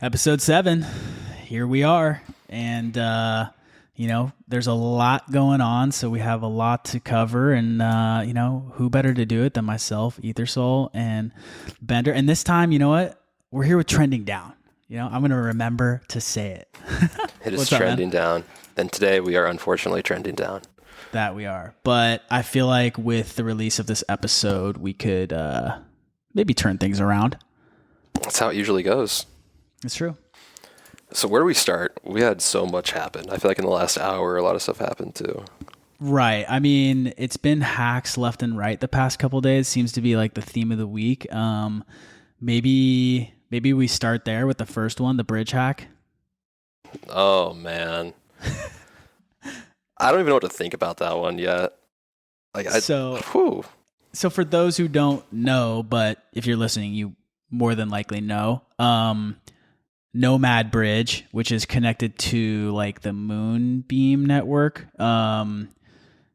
Episode 7. Here we are. And, there's a lot going on. So we have a lot to cover. And, who better to do it than myself, Ethersole, and Bender. And this time, you know what? We're here with Trending Down. I'm going to remember to say it. It is trending down. And today we are unfortunately trending down. That we are. But I feel like with the release of this episode, we could maybe turn things around. That's how it usually goes. It's true. So where do we start? We had so much happen. I feel like in the last hour, a lot of stuff happened too. Right. I mean, it's been hacks left and right the past couple of days. Seems to be like the theme of the week. Maybe we start there with the first one, the bridge hack. Oh, man. I don't even know what to think about that one yet. So for those who don't know, but if you're listening, you more than likely know, Nomad Bridge, which is connected to like the Moonbeam network.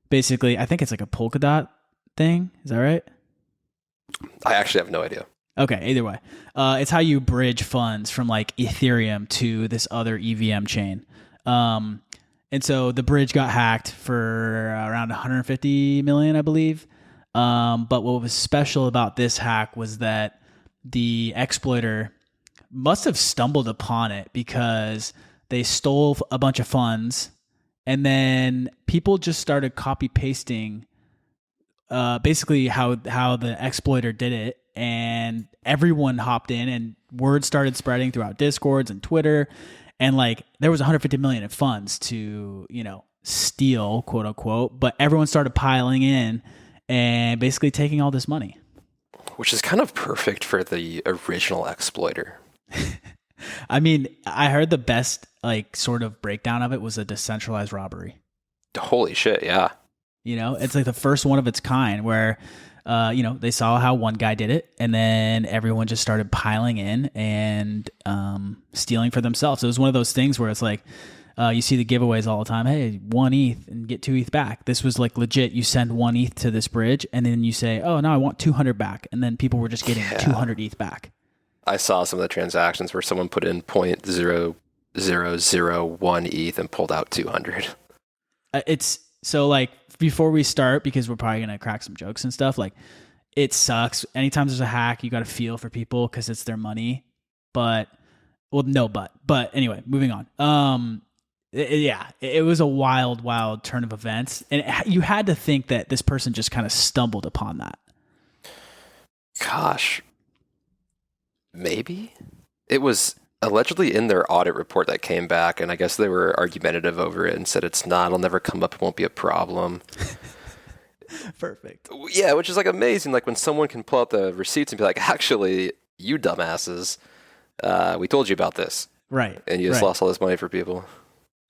Basically, I think it's like a Polkadot thing. Is that right? I actually have no idea. Okay, either way. It's how you bridge funds from like Ethereum to this other EVM chain. And so the bridge got hacked for around 150 million, I believe. But what was special about this hack was that the exploiter must have stumbled upon it because they stole a bunch of funds and then people just started copy pasting basically how the exploiter did it, and everyone hopped in and word started spreading throughout Discords and Twitter, and like there was 150 million in funds to steal, quote unquote, but everyone started piling in and basically taking all this money. Which is kind of perfect for the original exploiter. I mean, I heard the best sort of breakdown of it was a decentralized robbery. Holy shit, yeah. It's like the first one of its kind where, they saw how one guy did it and then everyone just started piling in and stealing for themselves. So it was one of those things where it's like, you see the giveaways all the time. Hey, 1 ETH and get 2 ETH back. This was like legit. You send 1 ETH to this bridge and then you say, oh, no, I want 200 back. And then people were just getting 200 ETH back. I saw some of the transactions where someone put in 0.0001 ETH and pulled out 200. It's so like before we start, because we're probably going to crack some jokes and stuff, like it sucks. Anytime there's a hack, you got to feel for people because it's their money. But anyway, moving on. It was a wild turn of events. And you had to think that this person just kind of stumbled upon that. Gosh, maybe? It was allegedly in their audit report that came back, and I guess they were argumentative over it and said it's not, it'll never come up, it won't be a problem. Perfect. Yeah, which is like amazing. Like when someone can pull out the receipts and be like, actually, you dumbasses, we told you about this. Right. And you just lost all this money for people.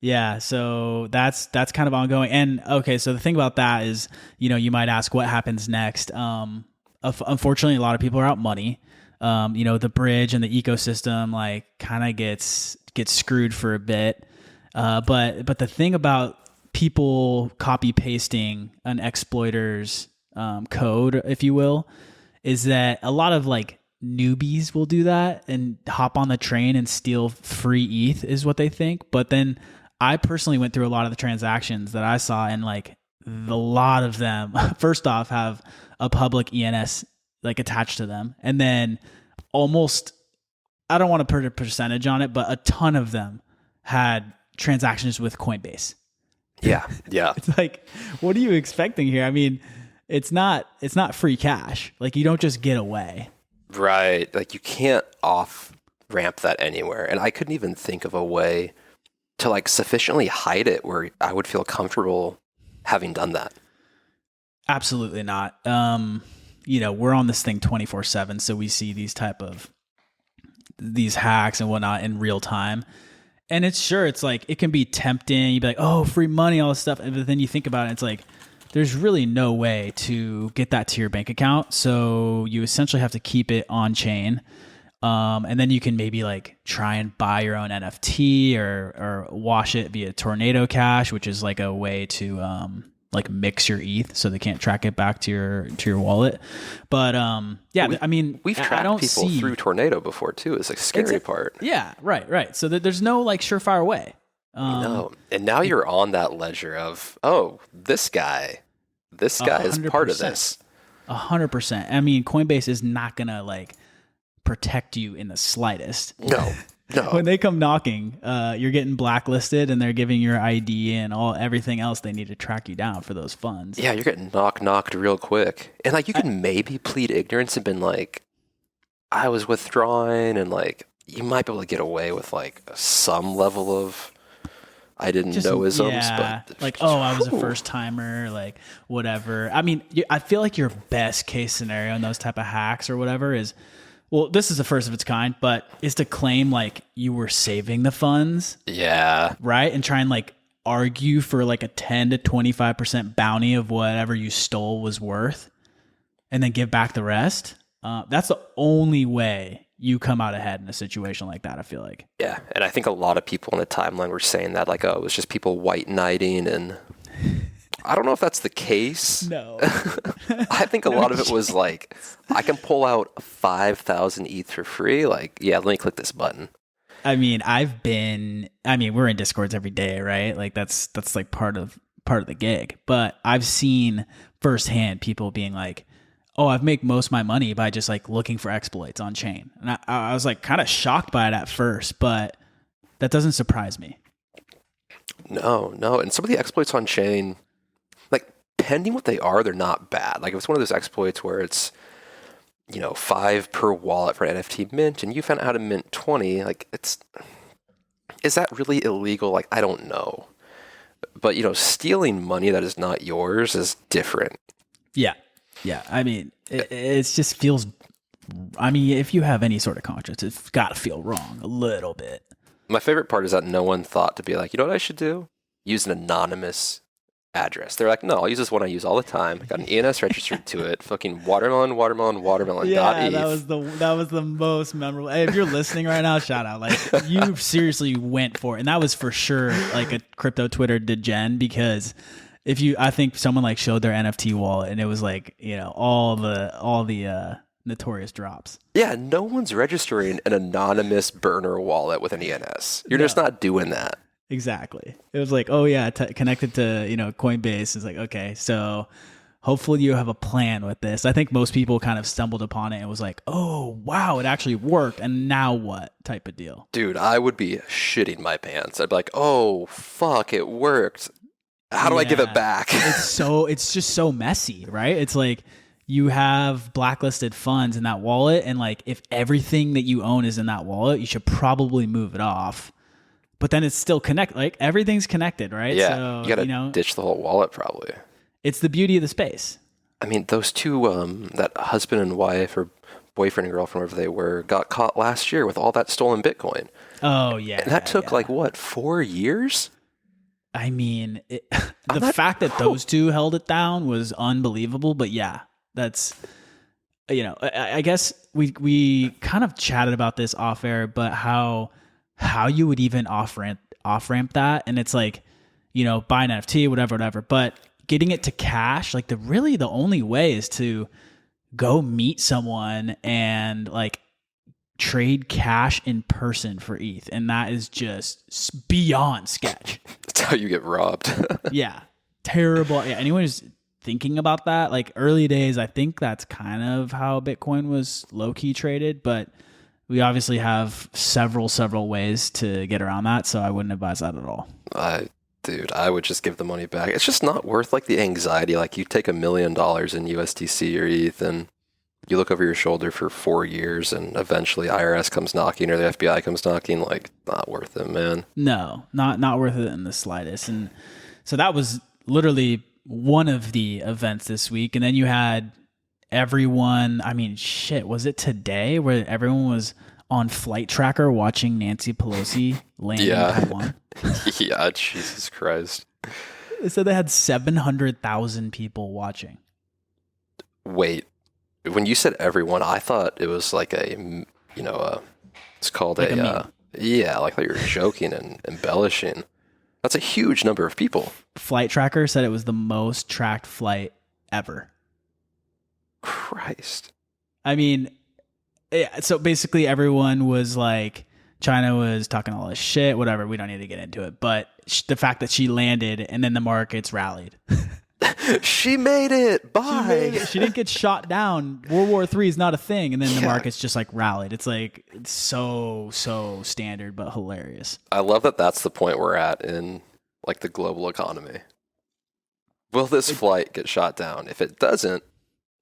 Yeah, so that's kind of ongoing. And okay, so the thing about that is, you might ask what happens next. Unfortunately, a lot of people are out money. The bridge and the ecosystem kind of gets screwed for a bit. But the thing about people copy pasting an exploiter's code, if you will, is that a lot of newbies will do that and hop on the train and steal free ETH is what they think. But then I personally went through a lot of the transactions that I saw, and a lot of them, first off, have a public ENS attached to them. And then almost, I don't want to put a percentage on it, but a ton of them had transactions with Coinbase. Yeah. It's like, what are you expecting here? I mean, it's not free cash. You don't just get away. Right. You can't off ramp that anywhere. And I couldn't even think of a way to sufficiently hide it where I would feel comfortable having done that. Absolutely not. We're on this thing 24/7, so we see these hacks and whatnot in real time. And it's it can be tempting. You'd be like, oh, free money, all this stuff. And then you think about it, it's there's really no way to get that to your bank account. So you essentially have to keep it on chain. And then you can maybe try and buy your own NFT or wash it via Tornado Cash, which is a way to like mix your ETH, so they can't track it back to your wallet. But I mean, we've tracked people through Tornado before too. Is a scary part. Yeah, right. So there's no like surefire way. No, and now you're on that ledger of, oh, this guy is part of this. 100%. I mean, Coinbase is not gonna like protect you in the slightest. No. When they come knocking, you're getting blacklisted, and they're giving your ID and everything else they need to track you down for those funds. Yeah, you're getting knocked real quick, and like you can maybe plead ignorance and been like, I was withdrawing, and like you might be able to get away with like some level of I didn't know isms, but like, I was a first timer, like whatever. I mean, I feel like your best case scenario in those type of hacks or whatever is, well, this is the first of its kind, but is to claim like you were saving the funds. Yeah. Right. And try and like argue for like a 10 to 25% bounty of whatever you stole was worth, and then give back the rest. That's the only way you come out ahead in a situation like that, I feel like. Yeah, and I think a lot of people in the timeline were saying that, like, it was just people white knighting, and I don't know if that's the case. No. I think a lot of it was like, I can pull out 5,000 ETH for free. Like, yeah, let me click this button. I mean, we're in Discords every day, right? Like that's like part of the gig. But I've seen firsthand people being like, oh, I've made most of my money by just like looking for exploits on chain. And I was like kind of shocked by it at first, but that doesn't surprise me. No. And some of the exploits on chain, like pending what they are, they're not bad. Like if it's one of those exploits where it's, 5 per wallet for an NFT mint, and you found out how to mint 20, like is that really illegal? Like, I don't know. But, stealing money that is not yours is different. Yeah. Yeah, I mean, it just feels, I mean, if you have any sort of conscience, it's got to feel wrong a little bit. My favorite part is that no one thought to be like, you know what I should do? Use an anonymous address. They're like, no, I'll use this one I use all the time. I got an ENS registered to it. Fucking watermelon. Yeah, that was the most memorable. Hey, if you're listening right now, shout out. Like, you seriously went for it. And that was for sure like a crypto Twitter degen, because I think someone like showed their NFT wallet, and it was like, all the notorious drops. Yeah, no one's registering an anonymous burner wallet with an ENS. You're just not doing that. Exactly. It was like, oh yeah, connected to, Coinbase. It's like, okay, so hopefully you have a plan with this. I think most people kind of stumbled upon it and was like, oh wow, it actually worked, and now what type of deal? Dude, I would be shitting my pants. I'd be like, oh fuck, it worked. How do I give it back? It's just so messy, right? It's like you have blacklisted funds in that wallet, and like if everything that you own is in that wallet, you should probably move it off. But then it's still connected. Like everything's connected, right? Yeah, so, you gotta ditch the whole wallet probably. It's the beauty of the space. I mean, those two, that husband and wife or boyfriend and girlfriend, whatever they were, got caught last year with all that stolen Bitcoin. Oh yeah, and that took like what, 4 years? I mean, the fact that those two held it down was unbelievable. But yeah, that's, I guess we kind of chatted about this off air, but how you would even off ramp that, and it's like, buy an NFT, whatever. But getting it to cash, like the only way is to go meet someone and like trade cash in person for ETH, and that is just beyond sketch. That's how you get robbed. Yeah, terrible. Yeah, anyone who's thinking about that, like early days, I think that's kind of how Bitcoin was low-key traded, but we obviously have several ways to get around that, so I wouldn't advise that at all. Dude, I would just give the money back. It's just not worth like the anxiety. Like you take $1 million in USDC or ETH and you look over your shoulder for 4 years, and eventually IRS comes knocking or the FBI comes knocking. Like, not worth it, man. No, not worth it in the slightest. And so that was literally one of the events this week. And then you had everyone, I mean, shit, was it today where everyone was on Flight Tracker watching Nancy Pelosi land in Taiwan? Yeah, Jesus Christ. They said they had 700,000 people watching. Wait. When you said everyone, I thought it was like it's called like a meme. Yeah, like you were joking and embellishing. That's a huge number of people. Flight Tracker said it was the most tracked flight ever. Christ. I mean, so basically everyone was like, China was talking all this shit, whatever. We don't need to get into it. But the fact that she landed and then the markets rallied. She made it. Bye. She didn't get shot down. World War III is not a thing. And then the markets just like rallied. It's like, it's so standard, but hilarious. I love that that's the point we're at in like the global economy. Will this flight get shot down? If it doesn't,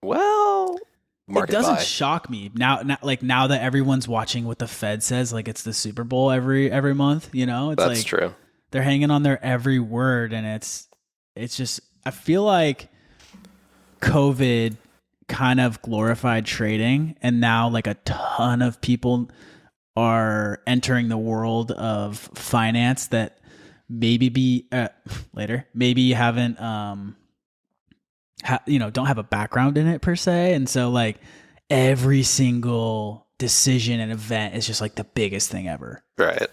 well, it doesn't shock me now that everyone's watching what the Fed says, like it's the Super Bowl every month, you know, it's that's like true. They're hanging on their every word. And it's just, I feel like COVID kind of glorified trading. And now like a ton of people are entering the world of finance that maybe maybe haven't, don't have a background in it per se. And so like every single decision and event is just like the biggest thing ever. Right.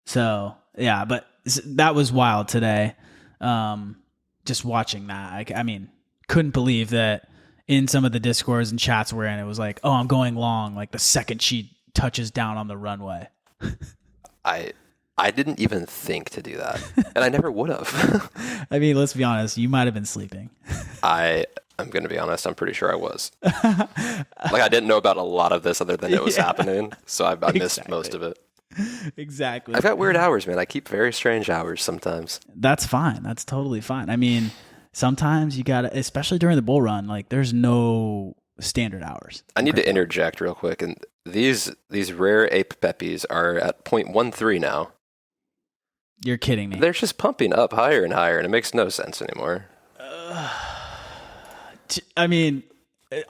So yeah, but that was wild today. Just watching that. I mean, couldn't believe that in some of the discords and chats we're in, it was like, oh, I'm going long. Like the second she touches down on the runway. I didn't even think to do that, and I never would have. I mean, let's be honest. You might have been sleeping. I'm going to be honest. I'm pretty sure I was. Like, I didn't know about a lot of this other than it was happening, so I missed most of it. Exactly. I've got weird hours, man. I keep very strange hours sometimes. That's fine. That's totally fine. I mean, sometimes you got to, especially during the bull run, like there's no standard hours. I need to interject real quick. And these rare ape peppies are at 0.13 now. You're kidding me. They're just pumping up higher and higher, and it makes no sense anymore. I mean,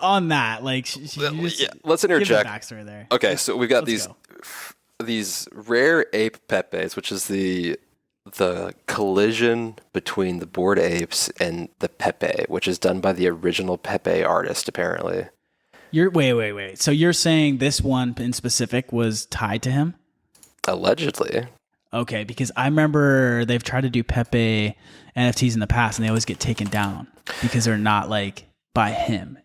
on that, like, let's interject. Give the backstory there. Okay, so we've got these rare ape pepes, which is the collision between the Bored Apes and the Pepe, which is done by the original Pepe artist, apparently. Wait. So you're saying this one in specific was tied to him? Allegedly. Okay, because I remember they've tried to do Pepe NFTs in the past, and they always get taken down because they're not like by him.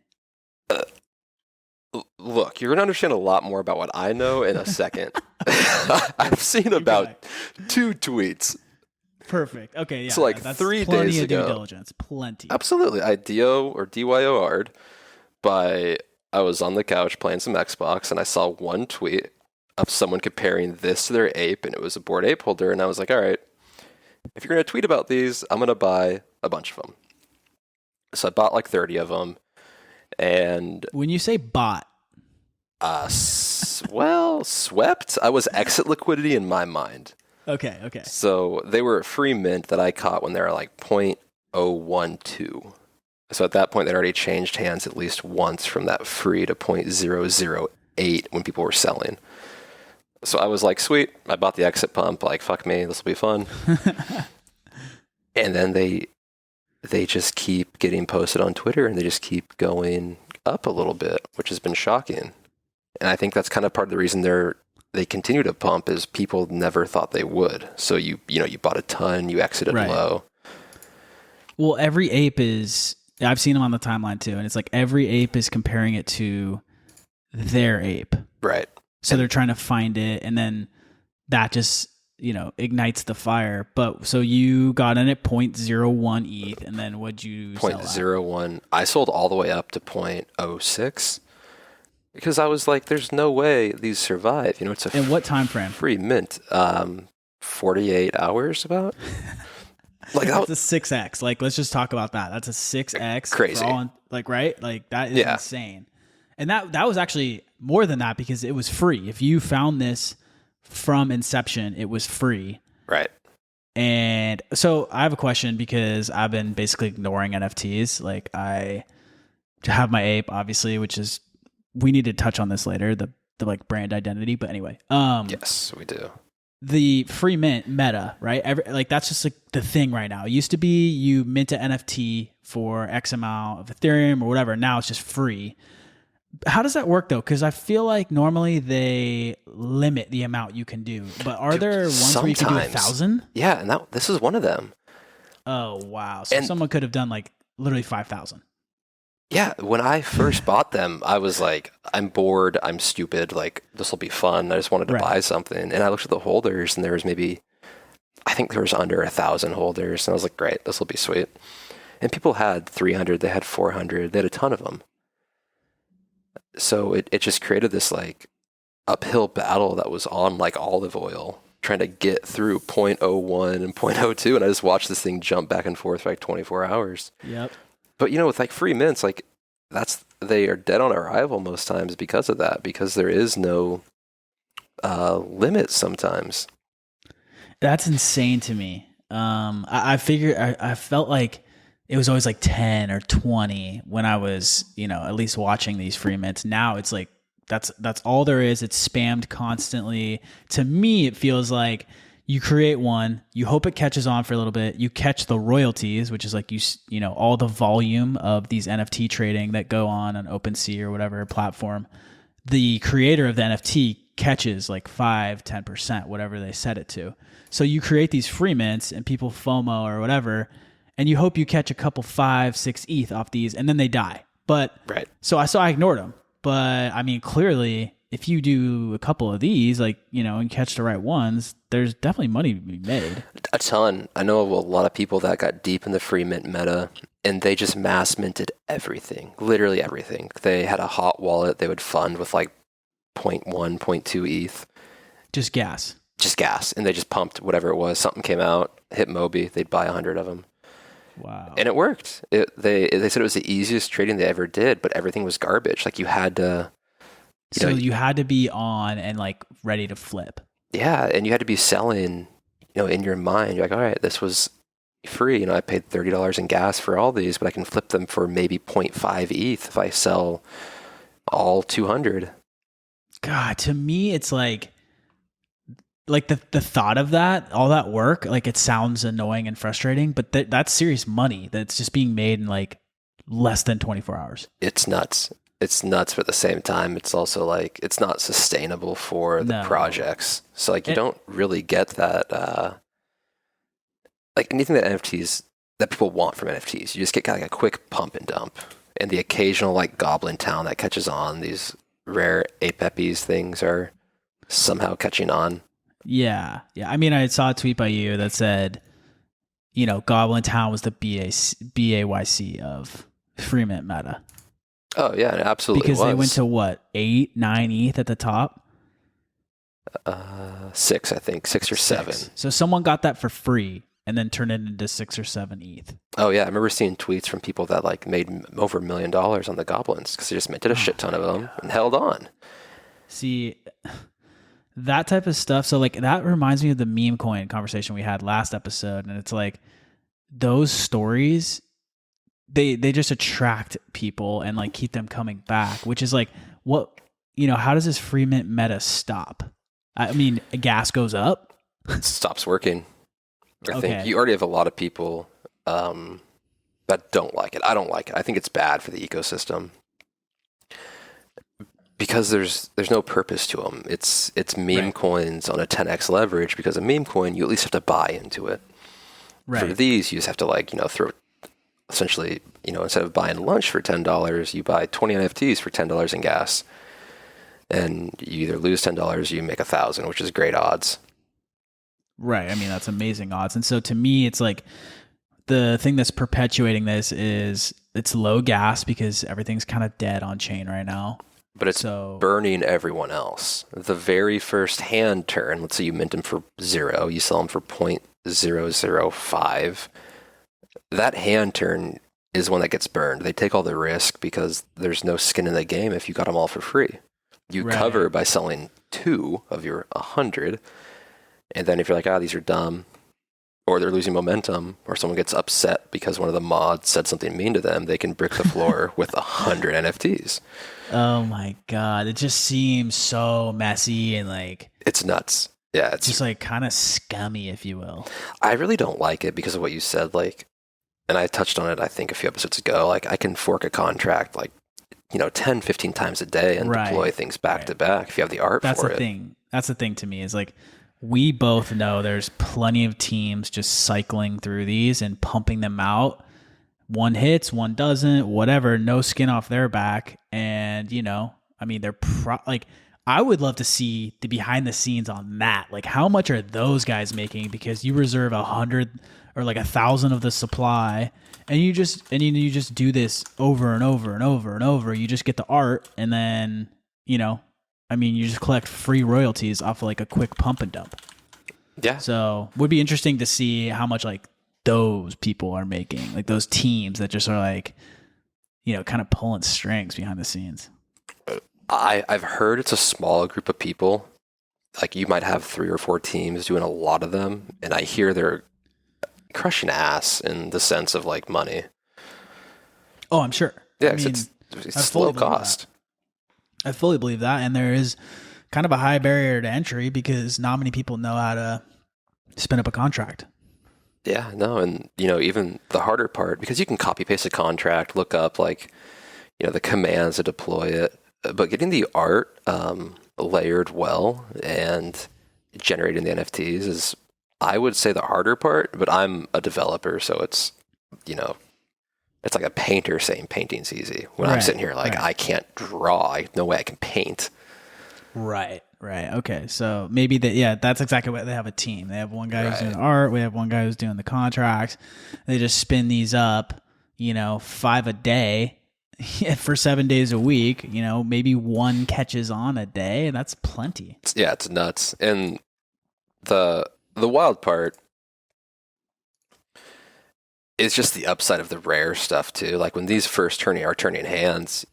Look, you're going to understand a lot more about what I know in a second. I've seen about 2 tweets. Perfect. Okay, yeah. So like that's 3 days ago. Plenty of due diligence. Plenty. Absolutely. I DYOR'd I was on the couch playing some Xbox, and I saw one tweet of someone comparing this to their ape, and it was a Bored Ape holder, and I was like, all right, if you're going to tweet about these, I'm going to buy a bunch of them. So I bought like 30 of them, and... When you say bought... swept? I was exit liquidity in my mind. Okay. So they were free mint that I caught when they were like 0.012. So at that point, they'd already changed hands at least once from that free to 0.008 when people were selling. So I was like, sweet, I bought the exit pump, like, fuck me, this will be fun. And then they just keep getting posted on Twitter, and they just keep going up a little bit, which has been shocking. And I think that's kind of part of the reason they continue to pump is people never thought they would. So you bought a ton, you exited low. Well, every ape is, I've seen them on the timeline too, and it's like every ape is comparing it to their ape. Right. So they're trying to find it, and then that just, ignites the fire. But so you got in at 0.01 ETH, and then what'd you sell at? 0.01. I sold all the way up to 0.06 because I was like, there's no way these survive. It's a in what time frame? Free mint. 48 hours about. Like that's a 6x. Like, let's just talk about that. That's a 6x. Crazy. Right? Like that is insane. And that was actually more than that because it was free. If you found this from inception, it was free. Right. And so I have a question because I've been basically ignoring NFTs. Like I have my ape, obviously, which is, we need to touch on this later, the like brand identity. But anyway. Yes, we do. The free mint meta, right? That's just like the thing right now. It used to be you mint an NFT for X amount of Ethereum or whatever. Now it's just free. How does that work though? Because I feel like normally they limit the amount you can do, but are there ones where you can do 1,000? Yeah, and this is one of them. Oh wow! So someone could have done like literally 5,000. Yeah, when I first bought them, I was like, I'm bored, I'm stupid, like this will be fun. I just wanted to buy something, and I looked at the holders, and there was I think there was under 1,000 holders, and I was like, great, this will be sweet. And people had 300, they had 400, they had a ton of them. So it just created this like uphill battle that was on like olive oil, trying to get through 0.01 and 0.02, and I just watched this thing jump back and forth for like 24 hours. Yep. But with like free mints, like they are dead on arrival most times because of that, because there is no limit sometimes. That's insane to me. I figured I felt like it was always like 10 or 20 when I was, at least watching these free mints. Now it's like that's all there is. It's spammed constantly. To me, it feels like you create one, you hope it catches on for a little bit, you catch the royalties, which is like all the volume of these NFT trading that go on OpenSea or whatever platform. The creator of the NFT catches like 5-10%, whatever they set it to. So you create these free mints and people FOMO or whatever, and you hope you catch a couple 5-6 ETH off these, and then they die. But so I ignored them. But I mean, clearly, if you do a couple of these, like and catch the right ones, there's definitely money to be made. A ton. I know of a lot of people that got deep in the free mint meta, and they just mass minted everything, literally everything. They had a hot wallet they would fund with like 0.1, 0.2 ETH. Just gas. And they just pumped whatever it was. Something came out, hit Moby, they'd buy 100 of them. Wow. And it worked. They said it was the easiest trading they ever did, but everything was garbage. Like you had to... you had to be on and like ready to flip. Yeah, and you had to be selling, in your mind. You're like, all right, this was free. I paid $30 in gas for all these, but I can flip them for maybe 0.5 ETH if I sell all 200. God, to me, it's like the thought of that, all that work, like it sounds annoying and frustrating, but that's serious money that's just being made in like less than 24 hours. It's nuts. But at the same time, it's also like, it's not sustainable for the projects. So like, you don't really get that, like anything that people want from NFTs. You just get kind of like a quick pump and dump, and the occasional like goblin town that catches on. These rare Apepes things are somehow catching on. Yeah. I mean, I saw a tweet by you that said, Goblin Town was the BAYC of free mint meta. Oh yeah, it absolutely because was. They went to what, 8-9 ETH at the top? 6, I think, 6 or 7. So someone got that for free and then turned it into 6 or 7 ETH. Oh yeah, I remember seeing tweets from people that like made over $1 million on the goblins because they just minted a shit ton of them and held on. See, that type of stuff. So like that reminds me of the meme coin conversation we had last episode, and it's like those stories. They just attract people and like keep them coming back, which is like what how does this free mint meta stop? I mean, gas goes up, it stops working. I think you already have a lot of people that don't like it. I don't like it. I think it's bad for the ecosystem because there's no purpose to them. It's meme coins on a 10x leverage, because a meme coin you at least have to buy into it. For these, you just have to like throw. Essentially, instead of buying lunch for $10, you buy 20 NFTs for $10 in gas, and you either lose $10 or you make 1,000, which is great odds. Right. I mean, that's amazing odds. And so to me, it's like the thing that's perpetuating this is it's low gas because everything's kind of dead on chain right now. But it's burning everyone else. The very first hand turn, let's say you mint them for 0, you sell them for 0.005. That hand turn is one that gets burned. They take all the risk because there's no skin in the game if you got them all for free. You cover by selling 2 of your 100. And then if you're like, these are dumb, or they're losing momentum, or someone gets upset because one of the mods said something mean to them, they can brick the floor with 100 NFTs. Oh my God. It just seems so messy and like... It's nuts. Yeah. It's just like kind of scummy, if you will. I really don't like it because of what you said. Like, and I touched on it, I think, a few episodes ago. Like, I can fork a contract, like, 10, 15 times a day and deploy things back to back if you have the art That's for the it. thing. That's the thing to me is like, we both know there's plenty of teams just cycling through these and pumping them out. One hits, one doesn't, whatever, no skin off their back. And, I mean, they're like, I would love to see the behind the scenes on that. Like, how much are those guys making? Because you reserve 100 or like 1,000 of the supply, and you just do this over and over and over and over. You just get the art, and then I mean, you just collect free royalties off of like a quick pump and dump. Yeah. So would be interesting to see how much like those people are making, like those teams that just are like, kind of pulling strings behind the scenes. I've heard it's a small group of people. Like you might have 3 or 4 teams doing a lot of them, and I hear they're crushing ass in the sense of like money. Oh, I'm sure. Yeah, I mean, it's low cost. I fully believe that, and there is kind of a high barrier to entry because not many people know how to spin up a contract. Yeah, no, and even the harder part, because you can copy paste a contract, look up like the commands to deploy it, but getting the art layered well and generating the NFTs is, I would say, the harder part. But I'm a developer, so it's it's like a painter saying painting's easy. When I'm sitting here like I can't draw, no way I can paint. Right. Okay. So maybe that's exactly what they have, a team. They have one guy who's doing art. We have one guy who's doing the contracts. They just spin these up, 5 a day for 7 days a week. Maybe one catches on a day, and that's plenty. Yeah, it's nuts. And the wild part is just the upside of the rare stuff too. Like when these first are turning hands,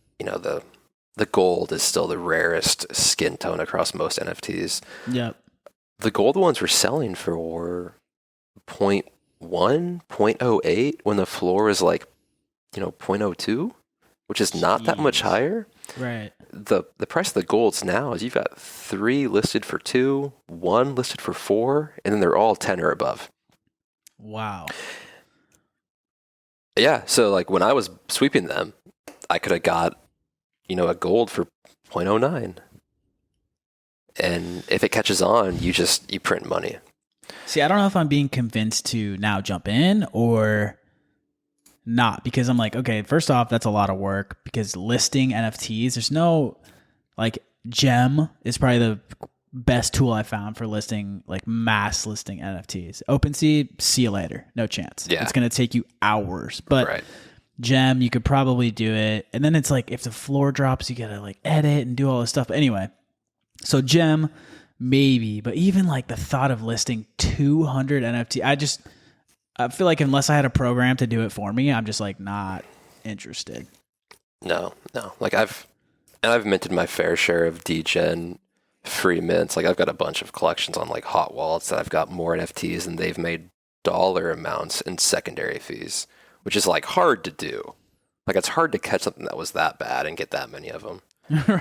the gold is still the rarest skin tone across most NFTs. Yep. The gold ones were selling for 0.1, 0.08 when the floor is like, 0.02, which is not that much higher. Right. The price of the golds now is you've got 3 listed for 2, 1 listed for 4, and then they're all 10 or above. Wow. Yeah, so like when I was sweeping them, I could have got, a gold for 0.09. And if it catches on, you print money. See, I don't know if I'm being convinced to now jump in or not, because I'm like, okay, first off, that's a lot of work because listing NFTs, there's no like Gem is probably the best tool I found for listing, like mass listing NFTs. OpenSea, see you later. No chance. Yeah. It's going to take you hours. But Gem, you could probably do it. And then it's like, if the floor drops, you got to like edit and do all this stuff. But anyway, so Gem, maybe. But even like the thought of listing 200 NFT, I feel like unless I had a program to do it for me, I'm just like not interested. No. Like I've minted my fair share of degen free mints. Like I've got a bunch of collections on like hot wallets that I've got more NFTs and they've made dollar amounts in secondary fees, which is like hard to do. Like it's hard to catch something that was that bad and get that many of them.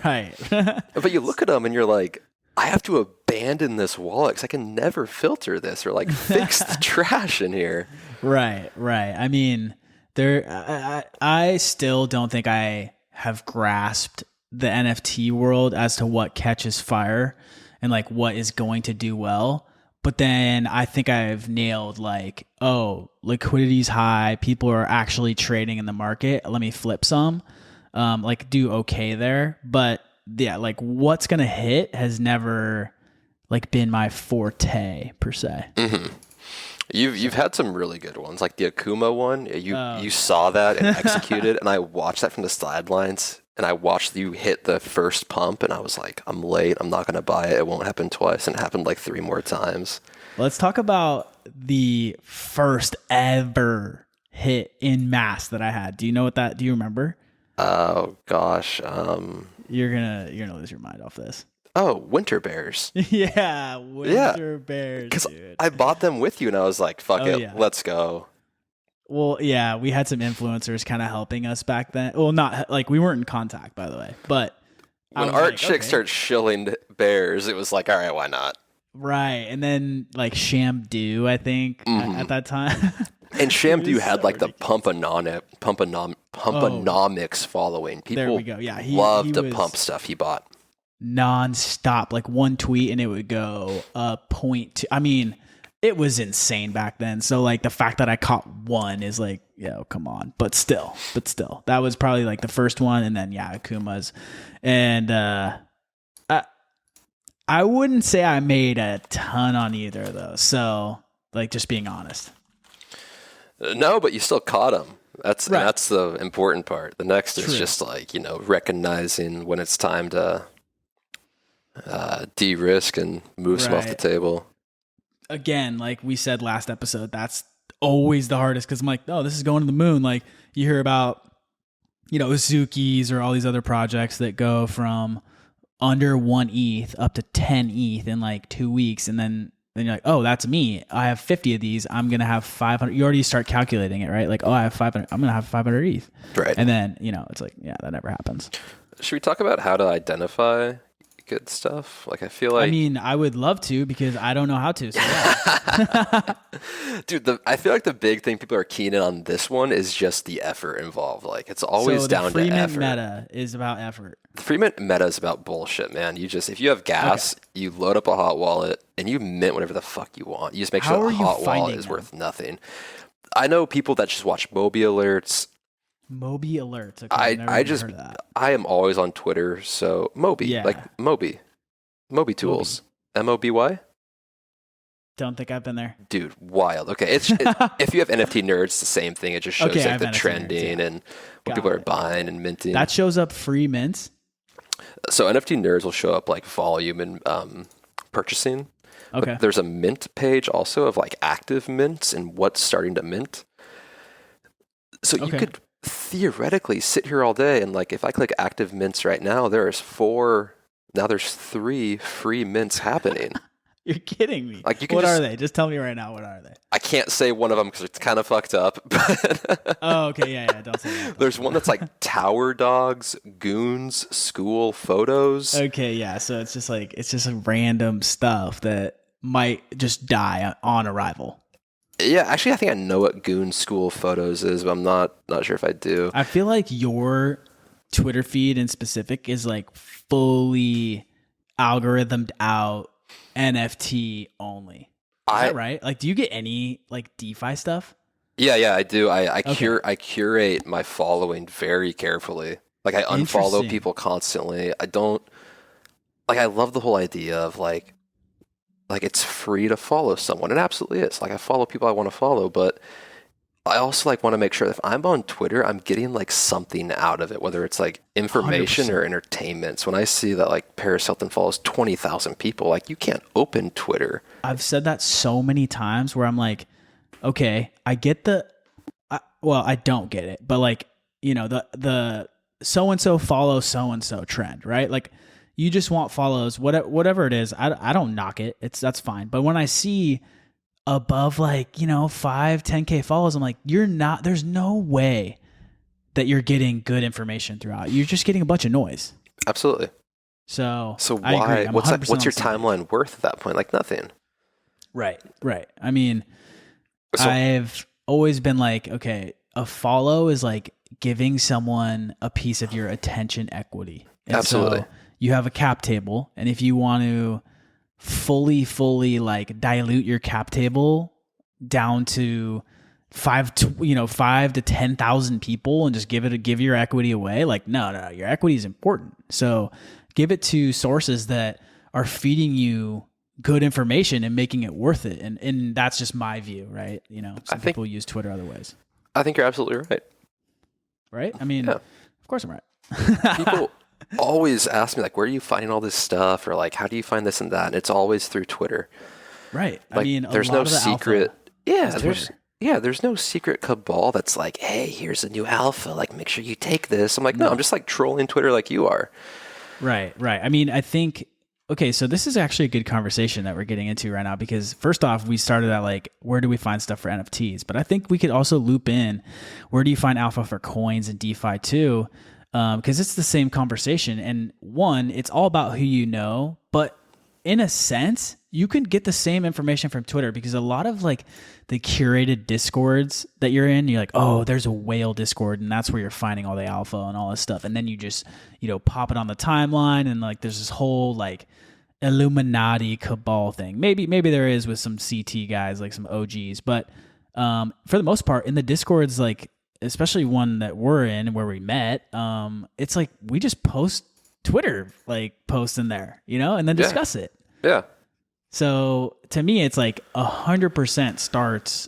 Right. But you look at them and you're like, I have to abandon this wallet because I can never filter this or like fix the trash in here. Right. I mean, I still don't think I have grasped the NFT world as to what catches fire and like what is going to do well. But then I think I've nailed like, oh, liquidity's high. People are actually trading in the market. Let me flip some, like do okay there. But yeah, like what's going to hit has never like been my forte per se. Mm-hmm. You've had some really good ones, like the Akuma one. You saw that and executed, and I watched that from the sidelines. And I watched you hit the first pump, and I was like, I'm late. I'm not going to buy it. It won't happen twice. And it happened like 3 more times. Let's talk about the first ever hit in mass that I had. Do you know what do you remember? Oh, gosh. You're gonna lose your mind off this. Oh, Winter Bears. Yeah, Winter Bears. Because I bought them with you, and I was like, fuck it. Yeah. Let's go. Well, yeah, we had some influencers kind of helping us back then. Well, not like we weren't in contact, by the way. But when Art Chick starts shilling bears, it was like, all right, why not? Right, and then like Shamdu, I think at that time. And Shamdu had like the pump a pumpanomics following. People there we go. Yeah, love to pump stuff he bought. Non-stop, like one tweet and it would go a point to, I mean, it was insane back then. So like the fact that I caught one is like, yo, come on. But still, that was probably like the first one. And then Akuma's. And I wouldn't say I made a ton on either of those. So like just being honest. No, but you still caught them. That's right. That's the important part. The next is just like, recognizing when it's time to de-risk and move some off the table. Again, like we said last episode, that's always the hardest because I'm like, oh, this is going to the moon. Like you hear about, Azuki's or all these other projects that go from under 1 ETH up to 10 ETH in like 2 weeks. And then you're like, oh, that's me. I have 50 of these. I'm going to have 500. You already start calculating it, right? Like, oh, I have 500. I'm going to have 500 ETH. Right. And then, it's like, yeah, that never happens. Should we talk about how to identify good stuff? Like, I feel like... I mean, I would love to because I don't know how to. So yeah. Dude, I feel like the big thing people are keen in on this one is just the effort involved. Like, it's always down to effort. The free mint meta is about effort. The free mint meta is about bullshit, man. If you have gas, you load up a hot wallet, and you mint whatever the fuck you want. You just make sure the hot wallet is worth nothing. I know people that just watch Moby alerts. Moby alerts. Okay, heard of that. I am always on Twitter, so Moby, Moby tools, Moby. Don't think I've been there, dude. Wild. Okay, if you have NFT nerds, it's the same thing. It just shows like the trending and what people are buying and minting. That shows up free mints. So NFT nerds will show up like volume and purchasing. Okay. But there's a mint page also of like active mints and what's starting to mint. So you could theoretically sit here all day and like if I click active mints right now, there's 3 free mints happening. You're kidding me. Like what are they? Just tell me right now. What are they? I can't say one of them because it's kind of fucked up. Oh, okay. Yeah. Don't say that. There's one that's like Tower Dogs, Goons, School Photos. Okay. Yeah. So it's just random stuff that might just die on arrival. Yeah. Actually, I think I know what Goon School Photos is, but I'm not sure if I do. I feel like your Twitter feed in specific is like fully algorithmed out. NFT only. Is that right? Like, do you get any like DeFi stuff? Yeah, I do. I curate my following very carefully. Like, I unfollow people constantly. I don't like. I love the whole idea of like it's free to follow someone. It absolutely is. Like, I follow people I want to follow, but I also like want to make sure that if I'm on Twitter, I'm getting like something out of it, whether it's like information 100%. Or entertainment. So when I see that like Paris Hilton follows 20,000 people, like you can't open Twitter. I've said that so many times where I'm like, okay, I get I don't get it, but like, the so-and-so follow so-and-so trend, right? Like you just want follows, whatever it is. I don't knock it. That's fine. But when I see above like 5-10K follows, I'm like, there's no way that you're getting good information throughout. You're just getting a bunch of noise. Absolutely. So why what's your timeline worth at that point? Like nothing. Right I mean, I've always been like, okay, a follow is like giving someone a piece of your attention equity. And absolutely. So you have a cap table, and if you want to fully like dilute your cap table down to 5 to 10,000 people and just give your equity away. Like, no, your equity is important. So give it to sources that are feeding you good information and making it worth it. And that's just my view, right? Some people use Twitter other ways. I think you're absolutely right. Right? I mean, of course I'm right. People always ask me like, where are you finding all this stuff, or like, how do you find this and that? And it's always through Twitter, right? Like, I mean, there's no secret. There's no secret cabal that's like, hey, here's a new alpha. Like, make sure you take this. I'm like, no, I'm just like trolling Twitter like you are. Right. I mean, I think. Okay, so this is actually a good conversation that we're getting into right now because first off, we started at like, where do we find stuff for NFTs? But I think we could also loop in, where do you find alpha for coins and DeFi too? Because it's the same conversation. And one, it's all about who you know, but in a sense, you can get the same information from Twitter, because a lot of like the curated discords that you're in, you're like, oh, there's a whale discord and that's where you're finding all the alpha and all this stuff. And then you just, pop it on the timeline, and like there's this whole like Illuminati cabal thing. Maybe there is with some CT guys, like some OGs, but for the most part in the discords, like especially one that we're in where we met, it's like we just post Twitter like posts in there, and then discuss it. Yeah. So to me, it's like 100% starts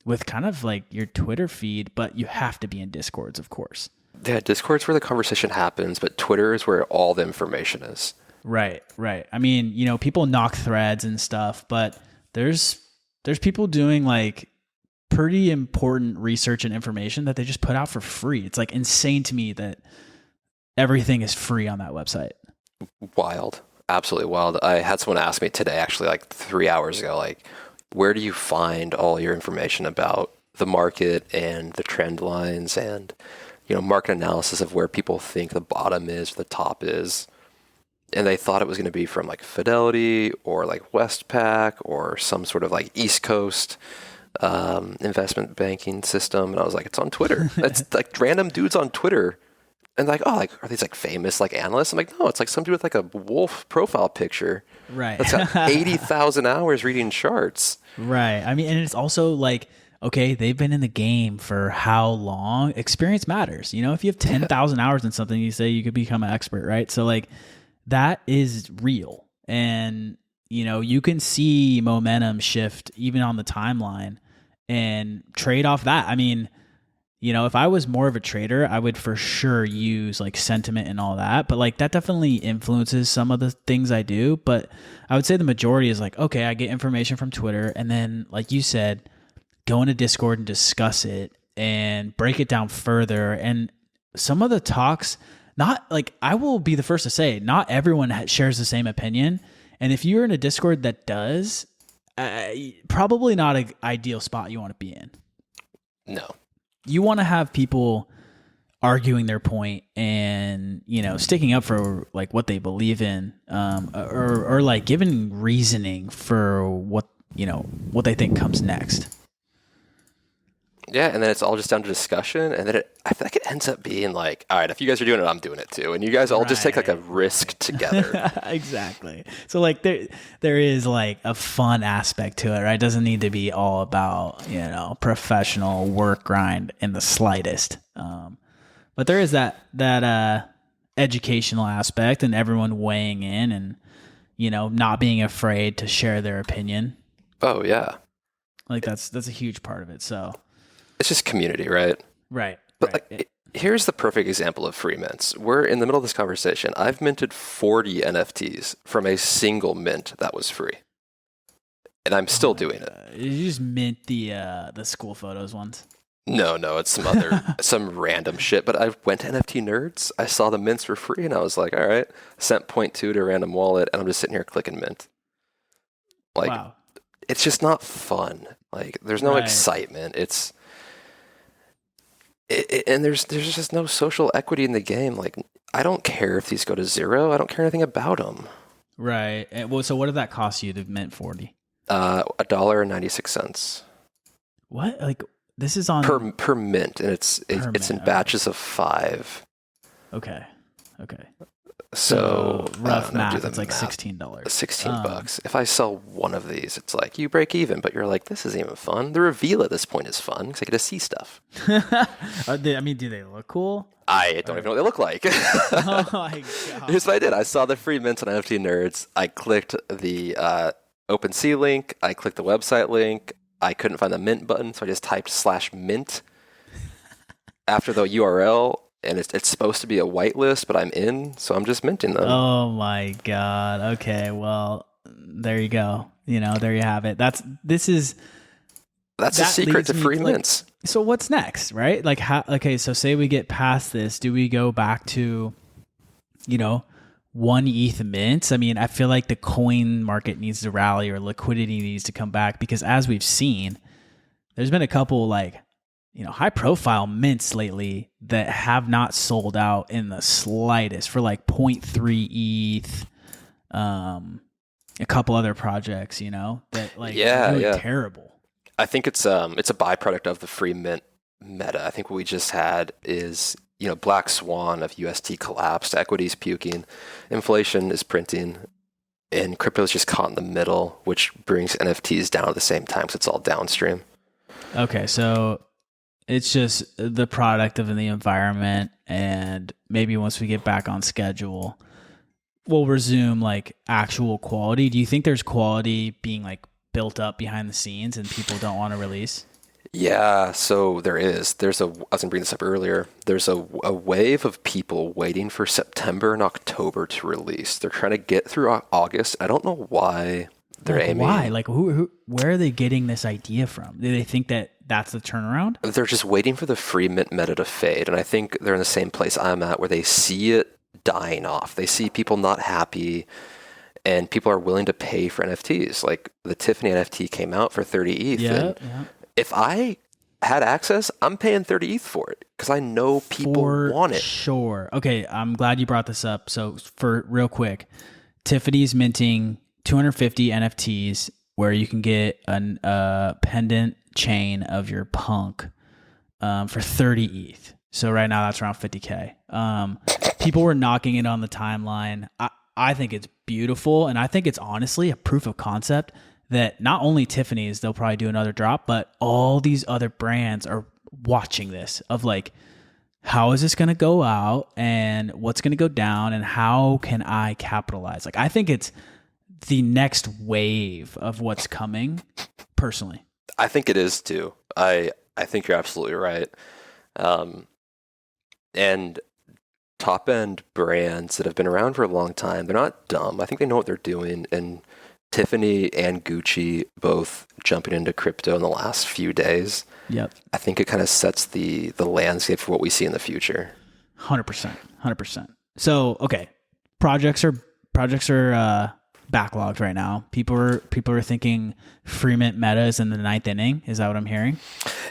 with kind of like your Twitter feed, but you have to be in Discords, of course. Yeah, Discord's where the conversation happens, but Twitter is where all the information is. Right. I mean, people knock threads and stuff, but there's people doing like pretty important research and information that they just put out for free. It's like insane to me that everything is free on that website. Wild. Absolutely wild. I had someone ask me today, actually like 3 hours ago, like, where do you find all your information about the market and the trend lines and, market analysis of where people think the bottom is, the top is? And they thought it was going to be from like Fidelity or like Westpac or some sort of like East Coast investment banking system. And I was like, it's on Twitter. It's like random dudes on Twitter. And like, oh, like, are these like famous like analysts? I'm like, no, it's like some dude with like a wolf profile picture. Right. That's got 80,000 hours reading charts. Right. I mean, and it's also like, okay, they've been in the game for how long? Experience matters. If you have 10,000 hours in something, you say you could become an expert, right? So like that is real. And, you can see momentum shift even on the timeline and trade off that. I mean, if I was more of a trader, I would for sure use like sentiment and all that. But like that definitely influences some of the things I do. But I would say the majority is like, okay, I get information from Twitter. And then like you said, go into Discord and discuss it and break it down further. And some of the talks, not like, I will be the first to say, not everyone shares the same opinion. And if you're in a Discord that does, probably not an ideal spot you want to be in. No. You want to have people arguing their point and, sticking up for like what they believe in, or like giving reasoning for what they think comes next. Yeah, and then it's all just down to discussion, and then I feel like it ends up being like, all right, if you guys are doing it, I'm doing it too, and you guys all just take like a risk together. Exactly. So like there is like a fun aspect to it, right? It doesn't need to be all about professional work grind in the slightest. But there is that educational aspect, and everyone weighing in, and not being afraid to share their opinion. Oh yeah, like that's a huge part of it. So. It's just community, right? Right. But like, here's the perfect example of free mints. We're in the middle of this conversation. I've minted 40 NFTs from a single mint that was free, and I'm still doing it. Did you just mint the school photos ones? No, it's some random shit. But I went to NFT Nerds. I saw the mints were free, and I was like, all right. Sent 0.2 to a random wallet, and I'm just sitting here clicking mint. Like, wow. It's just not fun. Like, there's no excitement. And there's just no social equity in the game. Like, I don't care if these go to zero. I don't care anything about them. Right. Well, so what did that cost you to mint 40? $1.96. What? Like, this is on per mint, and it's in batches of 5. Okay. So rough math, it's like $16. $16. If I sell one of these, it's like you break even, but you're like, this isn't even fun. The reveal at this point is fun because I get to see stuff. Do they look cool? I don't even know what they look like. Oh my god! Here's what I did. I saw the free mints on NFT Nerds. I clicked the OpenSea link. I clicked the website link. I couldn't find the mint button, so I just typed /mint after the URL. And it's supposed to be a whitelist, but I'm in, so I'm just minting them. Oh my god! Okay, well, there you go. There you have it. That's the secret to free mints. So what's next, right? Like, okay, so say we get past this, do we go back to, 1 ETH mints? I mean, I feel like the coin market needs to rally, or liquidity needs to come back, because as we've seen, there's been a couple like, high profile mints lately that have not sold out in the slightest for like 0.3 ETH. a couple other projects, that like Yeah, are really yeah. terrible. I think it's a byproduct of the free mint meta. I think what we just had is, black swan of UST collapsed, equities puking, inflation is printing, and crypto is just caught in the middle, which brings NFTs down at the same time because it's all downstream. Okay, so it's just the product of the environment, and maybe once we get back on schedule, we'll resume like actual quality. Do you think there's quality being like built up behind the scenes and people don't want to release? Yeah, so there is. I was going to bring this up earlier. There's a wave of people waiting for September and October to release. They're trying to get through August. I don't know why they're aiming. Why? Like, where are they getting this idea from? Do they think that that's the turnaround? They're just waiting for the free mint meta to fade. And I think they're in the same place I'm at where they see it dying off. They see people not happy and people are willing to pay for NFTs. Like the Tiffany NFT came out for 30 ETH. Yeah. If I had access, I'm paying 30 ETH for it because I know people want it. Sure. Okay, I'm glad you brought this up. So for real quick, Tiffany's minting 250 NFTs where you can get a pendant chain of your punk for 30 ETH. So right now that's around 50K. People were knocking it on the timeline. I think it's beautiful, and I think it's honestly a proof of concept that not only Tiffany's, they'll probably do another drop, but all these other brands are watching this of like, how is this going to go out and what's going to go down and how can I capitalize? Like, I think it's the next wave of what's coming personally. I think it is too. I think you're absolutely right. And top end brands that have been around for a long time, they're not dumb. I think they know what they're doing. And Tiffany and Gucci both jumping into crypto in the last few days. Yep. I think it kind of sets the landscape for what we see in the future. 100%. So, okay. Projects are backlogged right now. People are thinking free mint meta is in the 9th inning. Is that what I'm hearing?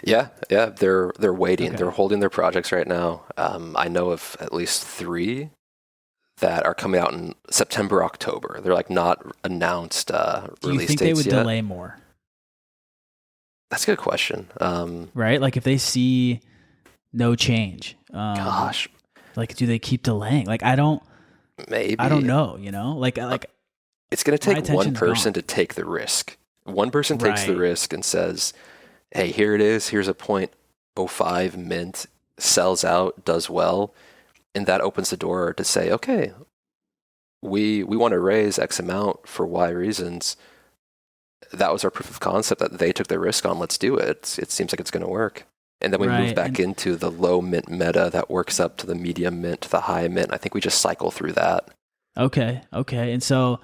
Yeah. They're waiting. Okay. They're holding their projects right now. I know of at least 3 that are coming out in September, October. They're like not announced release dates yet. Do you think they would delay more? That's a good question. Right? Like if they see no change, gosh, like do they keep delaying? Like I don't know. Like it's going to take one person gone. to take the risk. One person takes the risk and says, "Hey, here it is. Here's a 0.05 mint, sells out, does well." And that opens the door to say, okay, we want to raise X amount for Y reasons. That was our proof of concept that they took the risk on. Let's do it. It seems like it's going to work. And then we move back into the low mint meta that works up to the medium mint, to the high mint. I think we just cycle through that. Okay. And so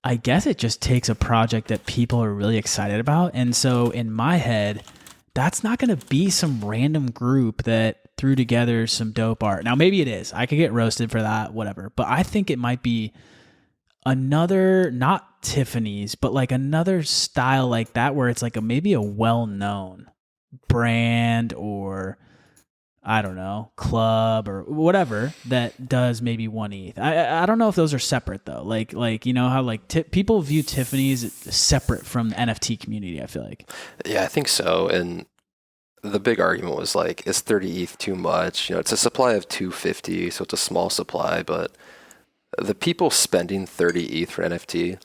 I guess it just takes a project that people are really excited about. And so in my head, that's not going to be some random group that threw together some dope art. Now, maybe it is. I could get roasted for that, whatever. But I think it might be another, not Tiffany's, but like another style like that where it's like maybe a well-known brand or, I don't know, club or whatever that does maybe 1 ETH. I don't know if those are separate though. Like you know how like people view Tiffany's separate from the NFT community, I feel like. Yeah, I think so. And the big argument was like, is 30 ETH too much? It's a supply of 250, so it's a small supply, but the people spending 30 ETH for NFT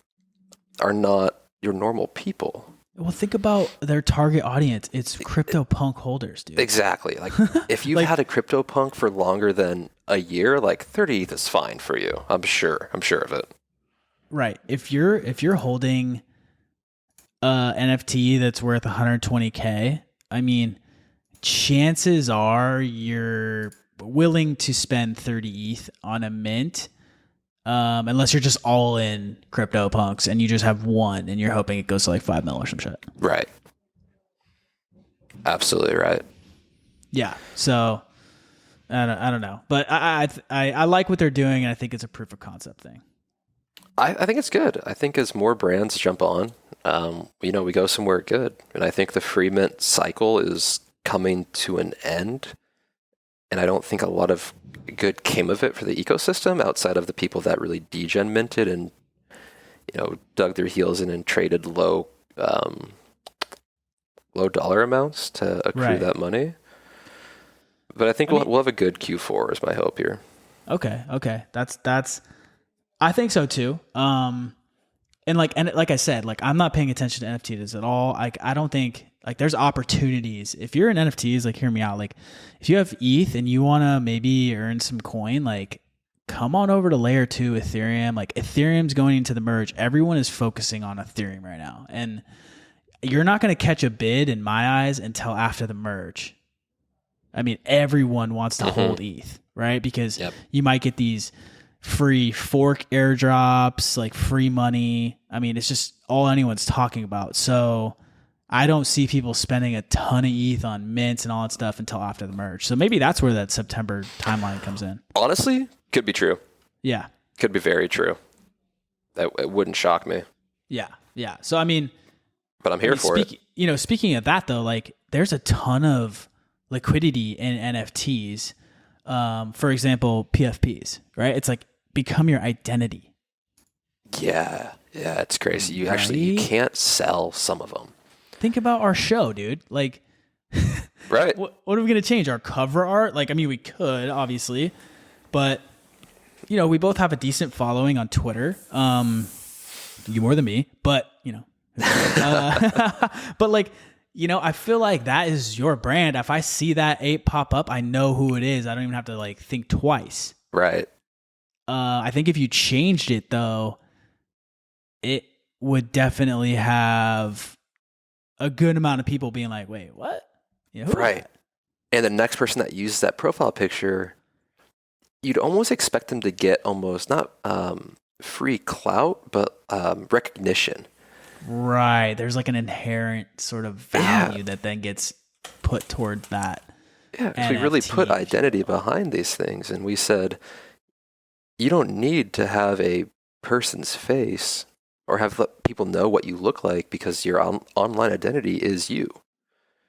are not your normal people. Well, think about their target audience. It's CryptoPunk holders, dude. Exactly. Like if you've had a CryptoPunk for longer than a year, like 30 ETH is fine for you. I'm sure of it. Right. If you're holding NFT that's worth 120K, I mean, chances are you're willing to spend 30 ETH on a mint, unless you're just all in CryptoPunks and you just have one and you're hoping it goes to like 5 mil or some shit. Right. Absolutely right. Yeah. So I don't know, but I like what they're doing, and I think it's a proof of concept thing. I think it's good. I think as more brands jump on, we go somewhere good, and I think the free mint cycle is coming to an end, and I don't think a lot of good came of it for the ecosystem outside of the people that really degen minted and dug their heels in and traded low dollar amounts to accrue that money. But I think we'll have a good Q4 is my hope here. Okay. That's I think so too. And like I said, like I'm not paying attention to NFTs at all. Like I don't think like there's opportunities. If you're in NFTs, like hear me out. Like if you have ETH and you want to maybe earn some coin, like come on over to layer 2 Ethereum. Like Ethereum's going into the merge. Everyone is focusing on Ethereum right now. And you're not going to catch a bid in my eyes until after the merge. I mean, everyone wants to hold ETH, right? Because you might get these free fork airdrops, like free money. I mean, it's just all anyone's talking about. So I don't see people spending a ton of ETH on mints and all that stuff until after the merge. So maybe that's where that September timeline comes in. Honestly, could be true. Yeah. Could be very true. It wouldn't shock me. Yeah. So, I mean, but I'm here for it. Speaking of that though, like there's a ton of liquidity in NFTs. For example, PFPs, right? It's like become your identity. Yeah, it's crazy. You can't sell some of them. Think about our show, dude. Like, right? What are we going to change? Our cover art? Like, I mean, we could obviously, but we both have a decent following on Twitter. You more than me, but but like. I feel like that is your brand. If I see that ape pop up, I know who it is. I don't even have to like think twice. Right. I think if you changed it though, it would definitely have a good amount of people being like, wait, what? Right. And the next person that uses that profile picture, you'd almost expect them to get almost not free clout, but recognition. Right. There's like an inherent sort of value that then gets put towards that. Yeah, because we really put identity behind these things. And we said, you don't need to have a person's face or have let people know what you look like because your online identity is you.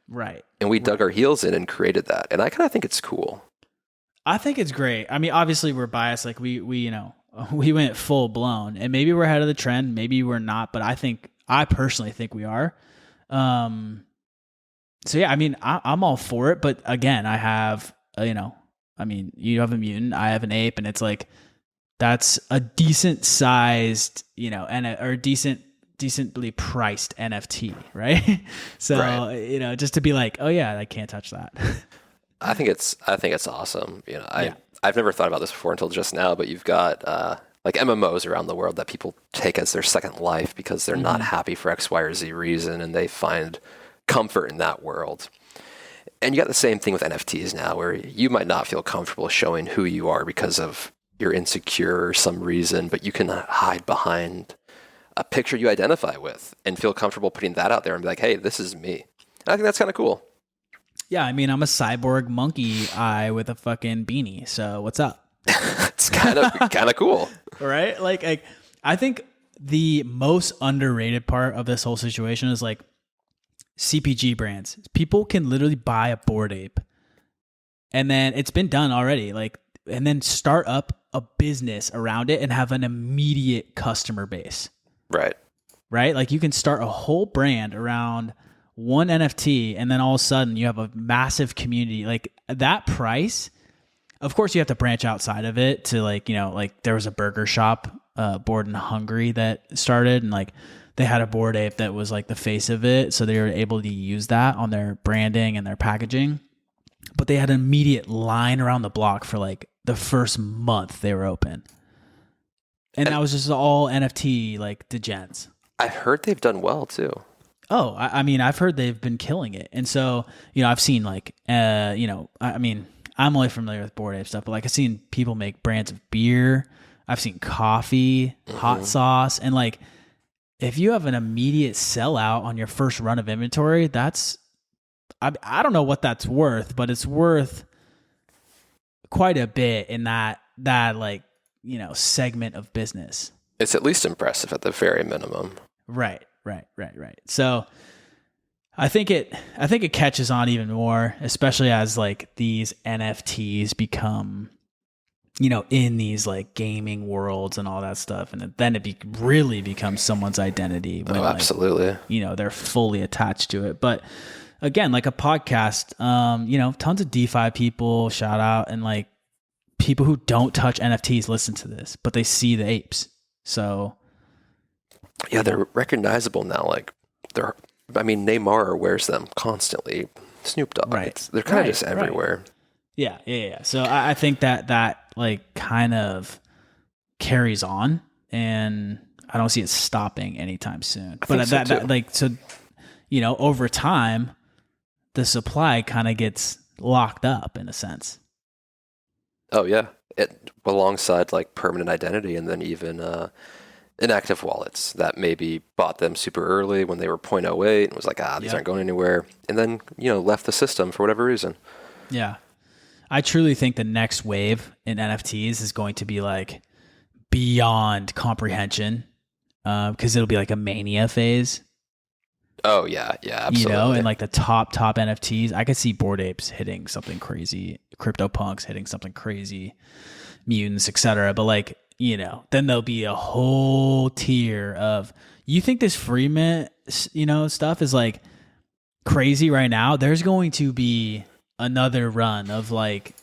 Right. And we dug our heels in and created that. And I kind of think it's cool. I think it's great. I mean, obviously we're biased. Like we went full blown and maybe we're ahead of the trend. Maybe we're not, but I personally think we are. So yeah, I mean, I'm all for it, but again, I have, you have a mutant, I have an ape, and it's like, that's a decent sized, or decently priced NFT, right? So, right. Just to be like, oh yeah, I can't touch that. I think it's awesome. I've never thought about this before until just now, but you've got, like MMOs around the world that people take as their second life because they're not happy for X, Y, or Z reason, and they find comfort in that world. And you got the same thing with NFTs now, where you might not feel comfortable showing who you are because of you're insecure or some reason, but you can hide behind a picture you identify with and feel comfortable putting that out there and be like, hey, this is me. And I think that's kind of cool. Yeah, I mean, I'm a cyborg monkey eye with a fucking beanie, so what's up? It's kind of cool. Right? Like I think the most underrated part of this whole situation is like CPG brands. People can literally buy a Bored Ape and then it's been done already, like, and then start up a business around it and have an immediate customer base. Right. Like you can start a whole brand around one NFT and then all of a sudden you have a massive community. Like that price. Of course, you have to branch outside of it to like there was a burger shop, Bored and Hungry, that started, and like they had a Bored Ape that was like the face of it, so they were able to use that on their branding and their packaging. But they had an immediate line around the block for like the first month they were open, and that was just all NFT like degens. I heard they've done well too. Oh, I mean, I've heard they've been killing it, and so I've seen like I mean. I'm only familiar with Bored Ape stuff, but like I've seen people make brands of beer. I've seen coffee, hot sauce. And like, if you have an immediate sellout on your first run of inventory, I don't know what that's worth, but it's worth quite a bit in that like, segment of business. It's at least impressive at the very minimum. Right. So I think it catches on even more, especially as like these NFTs become in these like gaming worlds and all that stuff. And then it really becomes someone's identity when absolutely. They're fully attached to it. But again, like a podcast, tons of DeFi people shout out, and like people who don't touch NFTs listen to this, but they see the apes. So yeah, they're recognizable now. Like Neymar wears them constantly. Snoop Dogg, right? They're kind of just everywhere. Right. Yeah. So I think that like kind of carries on, and I don't see it stopping anytime soon. But over time, the supply kind of gets locked up in a sense. Oh yeah, alongside like permanent identity, and then even inactive wallets that maybe bought them super early when they were 0.08 and was like, these aren't going anywhere, and then left the system for whatever reason. Yeah. I truly think the next wave in NFTs is going to be like beyond comprehension, because it'll be like a mania phase. Oh yeah, absolutely. And like the top NFTs, I could see Bored Apes hitting something crazy, CryptoPunks hitting something crazy, mutants, etc. But like, then there'll be a whole tier of, you think this free mint, stuff is like crazy right now. There's going to be another run of like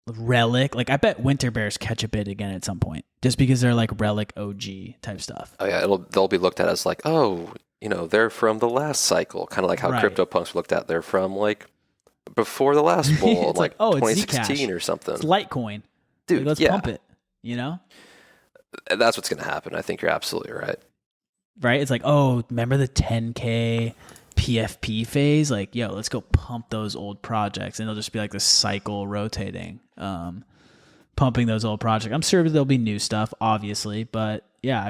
relic. Like I bet Winter Bears catch a bid again at some point, just because they're like relic OG type stuff. Oh yeah, they'll be looked at as like, they're from the last cycle, kind of like how CryptoPunks looked at. They're from like before the last bull, it's like 2016 or something. It's Litecoin, dude. Like, let's pump it. That's what's gonna happen. I think you're absolutely right. Right? It's like, remember the 10K PFP phase? Like, let's go pump those old projects, and it'll just be like this cycle rotating, pumping those old projects. I'm sure there'll be new stuff, obviously, but yeah,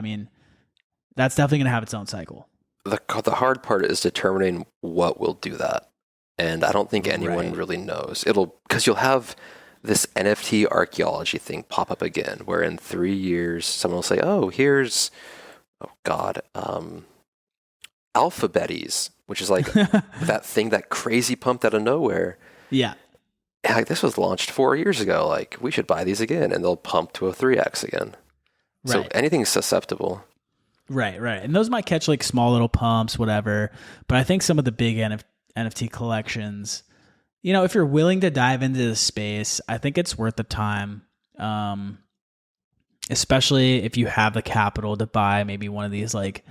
that's definitely gonna have its own cycle. The hard part is determining what will do that, and I don't think anyone really knows. Because you'll have this NFT archaeology thing pop up again, where in 3 years someone will say, here's Alphabeties, which is like that thing, that crazy pumped out of nowhere. Yeah. Like, this was launched 4 years ago. Like, we should buy these again, and they'll pump to a 3x again. Right. So anything's susceptible. Right. And those might catch like small little pumps, whatever. But I think some of the big NFT collections, if you're willing to dive into the space, I think it's worth the time. Especially if you have the capital to buy maybe one of these like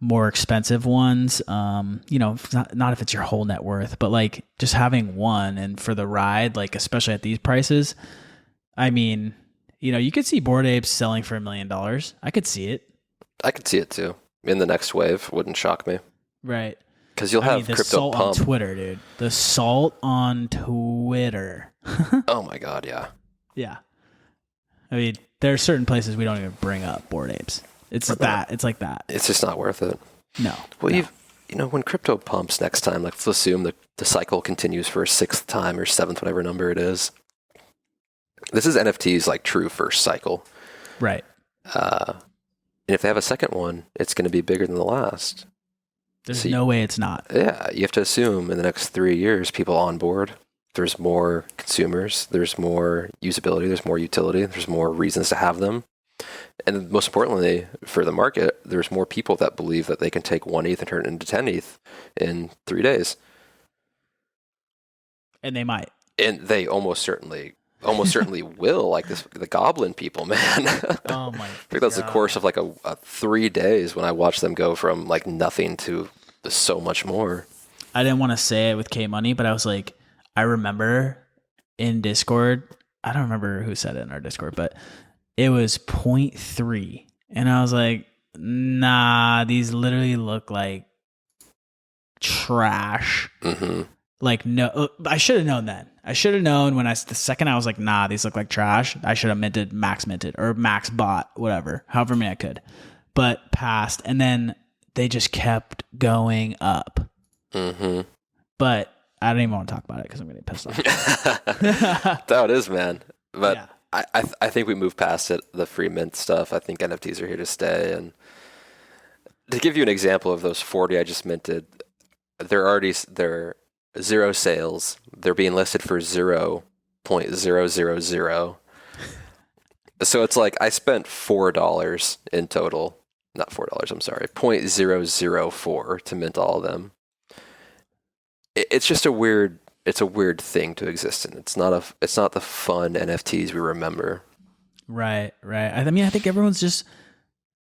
more expensive ones. Not if it's your whole net worth, but like just having one and for the ride, like especially at these prices. You could see Bored Apes selling for $1 million. I could see it. I could see it too. In the next wave, wouldn't shock me. Right. Because you'll have the crypto salt pump. on Twitter, dude. The salt on Twitter. Oh my God, yeah. Yeah. There are certain places we don't even bring up Bored Apes. It's that. It's like that. It's just not worth it. No. Well, when crypto pumps next time, like let's assume that the cycle continues for a 6th time or 7th, whatever number it is. This is NFT's like true first cycle. Right. And if they have a second one, it's going to be bigger than the last. There's no way it's not. Yeah, you have to assume in the next 3 years, people on board, there's more consumers, there's more usability, there's more utility, there's more reasons to have them. And most importantly, for the market, there's more people that believe that they can take 1 ETH and turn it into 10 ETH in 3 days. And they might. And they almost certainly will, like the goblin people, man. Oh my! I think that's the course of like a 3 days when I watched them go from like nothing to so much more. I didn't want to say it with K Money, but I was like, I remember in Discord, I don't remember who said it in our Discord, but it was 0.3, and I was like, nah, these literally look like trash. Mm-hmm. Like, no, I should have known then. I should have known the second I was like, nah, these look like trash. I should have minted or max bought, whatever, however many I could, but passed. And then they just kept going up. Mm-hmm. But I don't even want to talk about it because I'm getting pissed off. That it is, man. But yeah. I think we moved past it, the free mint stuff. I think NFTs are here to stay. And to give you an example of those 40 I just minted, they're 0 sales. They're being listed for 0.000. So it's like I spent $4 in total. Not $4, I'm sorry. 0.004 to mint all of them. It's just a weird thing to exist in. It's not the fun NFTs we remember. Right. I mean, I think everyone's just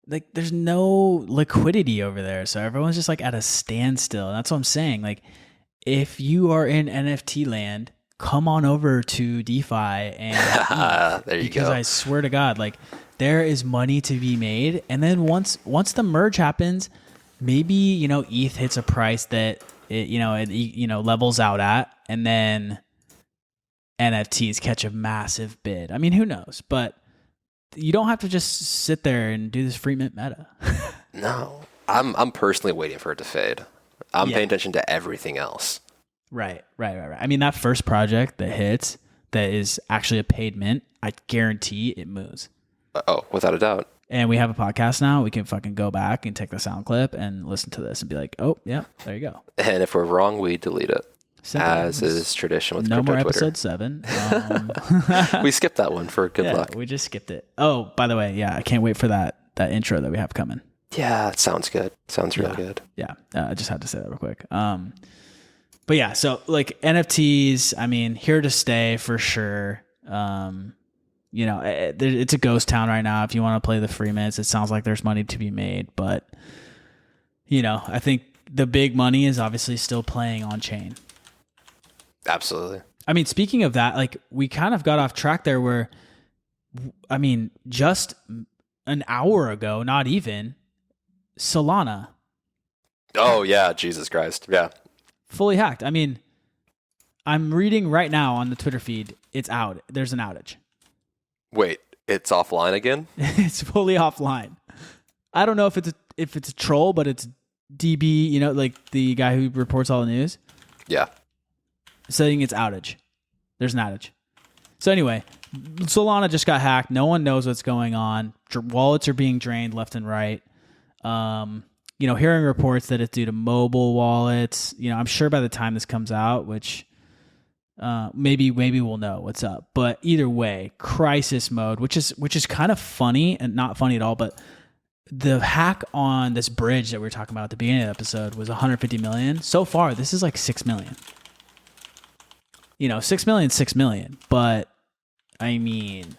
like, there's no liquidity over there. So everyone's just like at a standstill. That's what I'm saying. Like, if you are in NFT land, come on over to DeFi and there you because go. I swear to God, like, there is money to be made. And then once the merge happens, maybe, ETH hits a price that it levels out at, and then NFTs catch a massive bid. I mean, who knows? But you don't have to just sit there and do this free mint meta. No, I'm personally waiting for it to fade. I'm paying attention to everything else. Right. I mean, that first project that hits that is actually a paid mint, I guarantee it moves. Oh, without a doubt. And we have a podcast now. We can fucking go back and take the sound clip and listen to this and be like, oh, yeah, there you go. And if we're wrong, we delete it. As is tradition with no crypto more Twitter. episode 7. We skipped that one for good luck. We just skipped it. Oh, by the way, yeah, I can't wait for that intro that we have coming. Yeah, it sounds good. Sounds real good. Yeah, I just had to say that real quick. But yeah, so like NFTs, I mean, here to stay for sure. It's a ghost town right now. If you want to play the free mints, it sounds like there's money to be made. But, I think the big money is obviously still playing on chain. Absolutely. I mean, speaking of that, like, we kind of got off track there where, I mean, just an hour ago, not even, Solana. Oh, yeah. Jesus Christ. Yeah. Fully hacked. I mean, I'm reading right now on the Twitter feed. It's out. There's an outage. Wait, it's offline again? It's fully offline. I don't know if it's a troll, but it's DB, like the guy who reports all the news. Yeah. Saying it's outage. There's an outage. So anyway, Solana just got hacked. No one knows what's going on. Wallets are being drained left and right. Hearing reports that it's due to mobile wallets. I'm sure by the time this comes out, which maybe we'll know what's up. But either way, crisis mode, which is kind of funny and not funny at all. But the hack on this bridge that we were talking about at the beginning of the episode was 150 million. So far, this is like 6 million. 6 million. But I mean,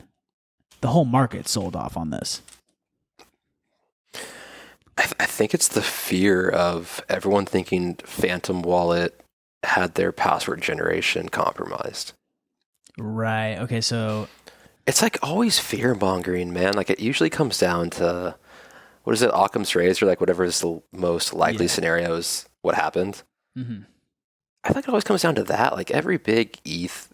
the whole market sold off on this. I think it's the fear of everyone thinking Phantom Wallet had their password generation compromised. Right. Okay. So it's like always fear mongering, man. Like it usually comes down to, what is it, Occam's razor? Like whatever is the most likely scenario is what happened. Mm-hmm. I think it always comes down to that. Like every big ETH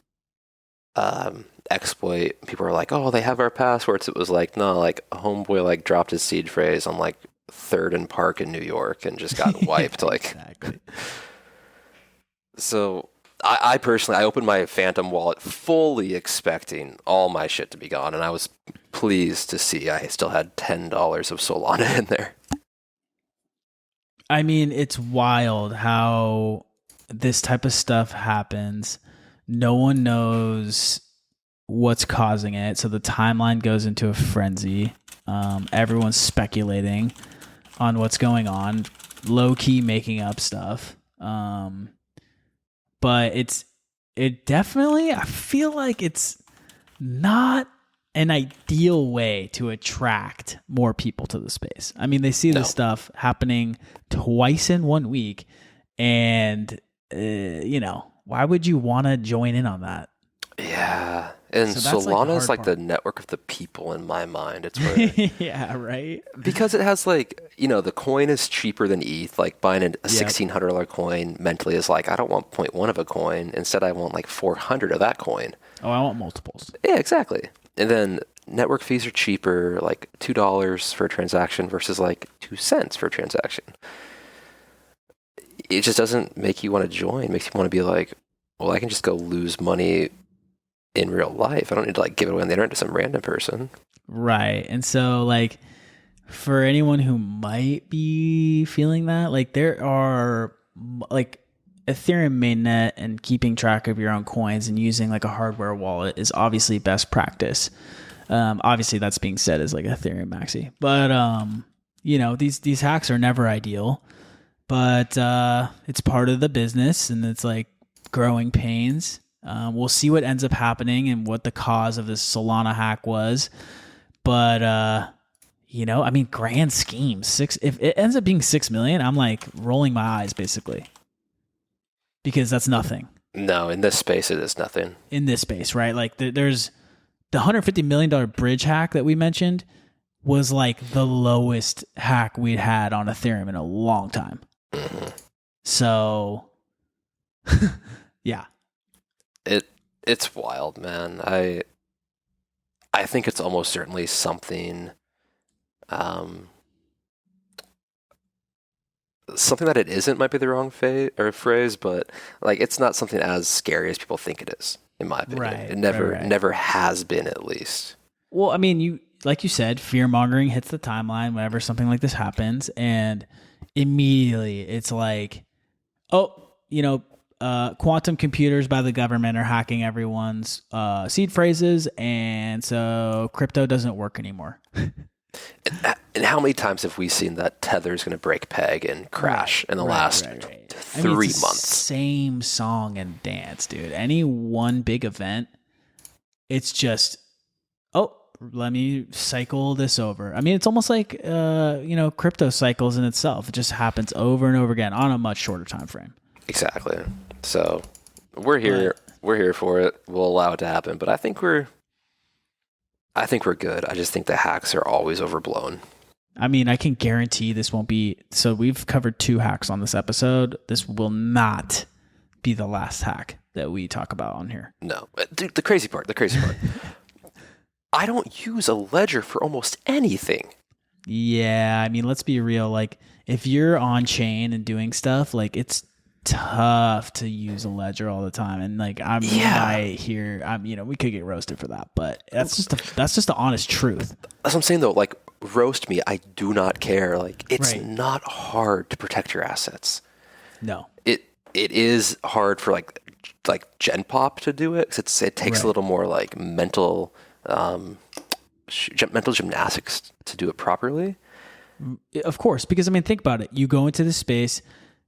exploit, people are like, oh, they have our passwords. It was like, no, like a homeboy like dropped his seed phrase on like 3rd and Park in New York and just got wiped. Like, exactly. So I personally, I opened my Phantom wallet fully expecting all my shit to be gone, and I was pleased to see I still had $10 of Solana in there. I mean, it's wild how this type of stuff happens. No one knows what's causing it, so the timeline goes into a frenzy. Everyone's speculating on what's going on, low-key making up stuff. But it definitely, I feel like it's not an ideal way to attract more people to the space. I mean, they see this stuff happening twice in 1 week, and why would you want to join in on that? Yeah. And so Solana is like the network of the people in my mind. It's where yeah, right. Because it has like, the coin is cheaper than ETH. Like buying a $1,600 coin mentally is like, I don't want 0.1 of a coin. Instead, I want like 400 of that coin. Oh, I want multiples. Yeah, exactly. And then network fees are cheaper, like $2 for a transaction versus like 2 cents for a transaction. It just doesn't make you want to join. It makes you want to be like, well, I can just go lose money in real life. I don't need to like give it away on the internet to some random person. Right. And so like for anyone who might be feeling that, like there are like Ethereum mainnet and keeping track of your own coins and using like a hardware wallet is obviously best practice. Obviously, that's being said as like Ethereum maxi, but these hacks are never ideal, but it's part of the business, and it's like growing pains. We'll see what ends up happening and what the cause of this Solana hack was, but grand scheme, if it ends up being 6 million, I'm like rolling my eyes basically, because that's nothing. No, in this space, it is nothing. In this space, right? Like there's the $150 million bridge hack that we mentioned was like the lowest hack we'd had on Ethereum in a long time. Mm-hmm. So, yeah. It's wild, man. I think it's almost certainly something, something that it isn't might be the wrong phrase, but like it's not something as scary as people think it is, in my opinion. Right, it never has been, at least. Well, I mean, like you said, fear mongering hits the timeline whenever something like this happens, and immediately it's like, quantum computers by the government are hacking everyone's seed phrases, and so crypto doesn't work anymore. And how many times have we seen that Tether is going to break peg and crash in the last 3 months? Same song and dance, dude. Any one big event, it's just, let me cycle this over. I mean, it's almost like crypto cycles in itself. It just happens over and over again on a much shorter time frame. Exactly. So we're here. We're here for it. We'll allow it to happen. But I think we're good. I just think the hacks are always overblown. I mean, I can guarantee this won't be. So we've covered 2 hacks on this episode. This will not be the last hack that we talk about on here. No. Dude, the crazy part. I don't use a ledger for almost anything. Yeah. I mean, let's be real. Like, if you're on chain and doing stuff, like, it's tough to use a ledger all the time, and like we could get roasted for that, but that's just the honest truth. That's what I'm saying though. Like, roast me, I do not care. Like, it's not hard to protect your assets. No, it is hard for like Gen Pop to do it. 'Cause it takes a little more like mental gymnastics to do it properly. Of course, because I mean, think about it. You go into this space.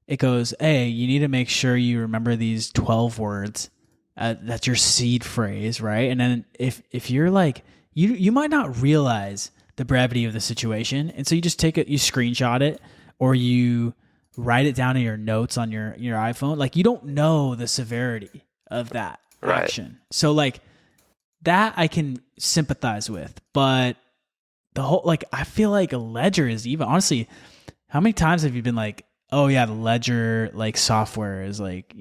It goes, hey, you need to make sure you remember these 12 words. That's your seed phrase, right? And then if you're like, you might not realize the brevity of the situation. And so you just take it, you screenshot it, or you write it down in your notes on your iPhone. Like, you don't know the severity of that action. So like that I can sympathize with. But the whole, like, I feel like a ledger is even, honestly, how many times have you been like, oh yeah, the ledger like software is like,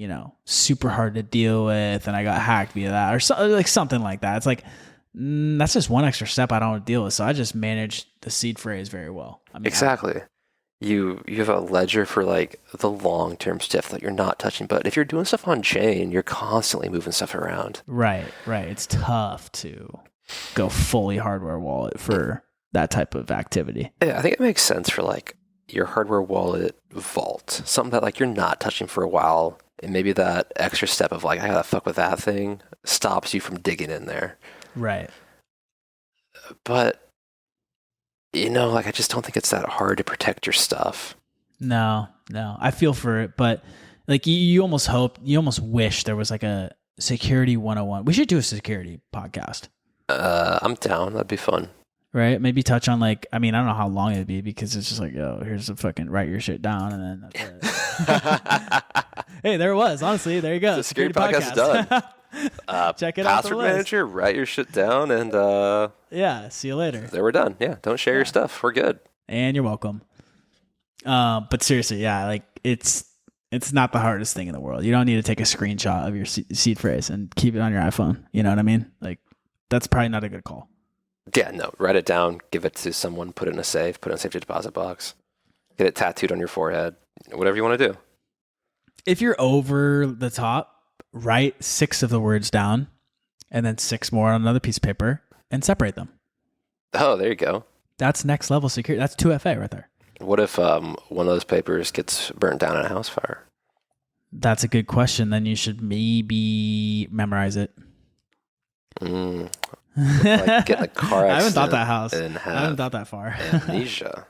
super hard to deal with, and I got hacked via that, or something like that. It's like, that's just one extra step I don't want to deal with. So I just manage the seed phrase very well. I mean, exactly. You have a ledger for like the long-term stuff that you're not touching, but if you're doing stuff on chain, you're constantly moving stuff around. Right. It's tough to go fully hardware wallet for that type of activity. Yeah, I think it makes sense for like your hardware wallet vault, something that like you're not touching for a while, and maybe that extra step of like, I gotta fuck with that thing, stops you from digging in there. Right. But like, I just don't think it's that hard to protect your stuff. No, I feel for it, but like you almost wish there was like a security 101. We should do a security podcast. I'm down. That'd be fun. Right? Maybe touch on like, I mean, I don't know how long it'd be, because it's just like, here's a fucking write your shit down, and then that's it. Hey, there it was. Honestly, there you go. The security podcast is done. Check it out. Password manager, write your shit down, and yeah, see you later. There, we're done. Yeah, don't share your stuff. We're good. And you're welcome. But seriously, yeah, like it's not the hardest thing in the world. You don't need to take a screenshot of your seed phrase and keep it on your iPhone. You know what I mean? Like, that's probably not a good call. Yeah, no. Write it down, give it to someone, put it in a safe, put it in a safety deposit box, get it tattooed on your forehead, whatever you want to do. If you're over the top, write 6 of the words down and then 6 more on another piece of paper and separate them. Oh, there you go. That's next level security. That's 2FA right there. What if one of those papers gets burnt down in a house fire? That's a good question. Then you should maybe memorize it. Like getting a car accident. I haven't thought that house. And I haven't thought that far. Amnesia.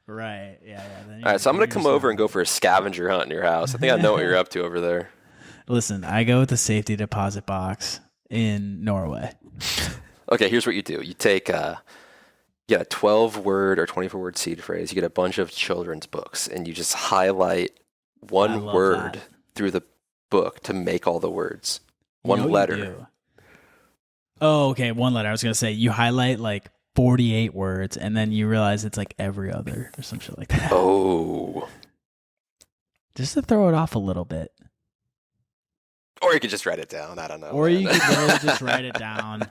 Right. Yeah. All right, so I'm going to come over and go for a scavenger hunt in your house. I think I know what you're up to over there. Listen, I go with the safety deposit box in Norway. Okay, here's what you do. You take a 12-word or 24-word seed phrase. You get a bunch of children's books, and you just highlight one word through the book to make all the words. One letter. Oh, okay. One letter. I was going to say you highlight like 48 words, and then you realize it's like every other or some shit like that. Oh. Just to throw it off a little bit. Or you could just write it down. I don't know. Or you could literally just write it down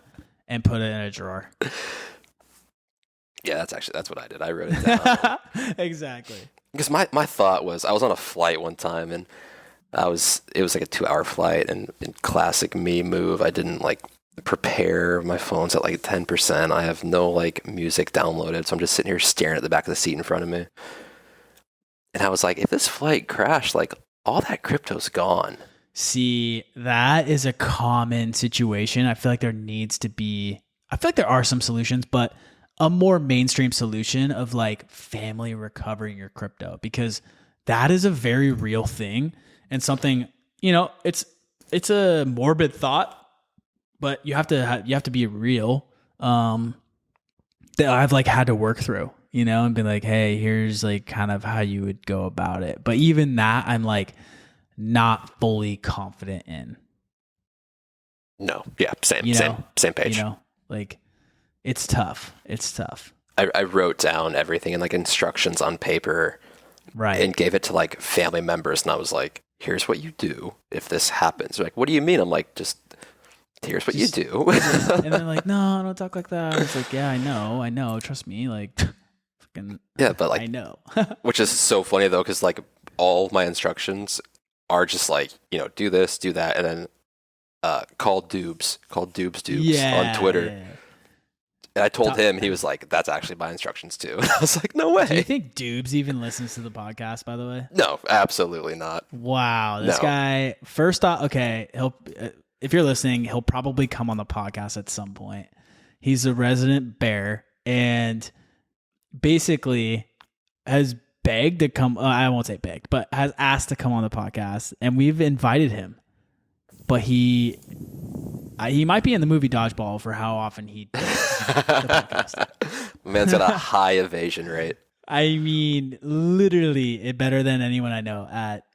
and put it in a drawer. Yeah, that's what I did. I wrote it down. Exactly. Because my thought was, I was on a flight one time, and it was like a 2-hour flight, and in classic me move, I didn't like prepare. My phone's at like 10%. I have no like music downloaded, so I'm just sitting here staring at the back of the seat in front of me. And I was like, if this flight crashed, like all that crypto's gone. See, that is a common situation. I feel like there are some solutions, but a more mainstream solution of like family recovering your crypto, because that is a very real thing and something, it's a morbid thought, but you have to be real. That I've like had to work through, and be like, hey, here's like kind of how you would go about it. But even that, I'm like not fully confident in. No. Yeah. Same page. Like it's tough. I wrote down everything in like instructions on paper, right, and gave it to like family members, and I was like, here's what you do if this happens. They're like, what do you mean? I'm like, here's what you do. And they're like, no, don't talk like that. It's like, yeah, I know. Trust me. Like, fucking, yeah, but like, I know. Which is so funny though, because like all my instructions are just like, do this, do that, and then call Doobs on Twitter. Yeah. And I told him, he was like, that's actually my instructions too. And I was like, no way. Do you think Doobs even listens to the podcast, by the way? No, absolutely not. Wow. This guy, first off, okay, if you're listening, he'll probably come on the podcast at some point. He's a resident bear and basically has begged to come. I won't say begged, but has asked to come on the podcast, and we've invited him. But he might be in the movie Dodgeball for how often he does the podcast. Man's got a high evasion rate. I mean, literally better than anyone I know at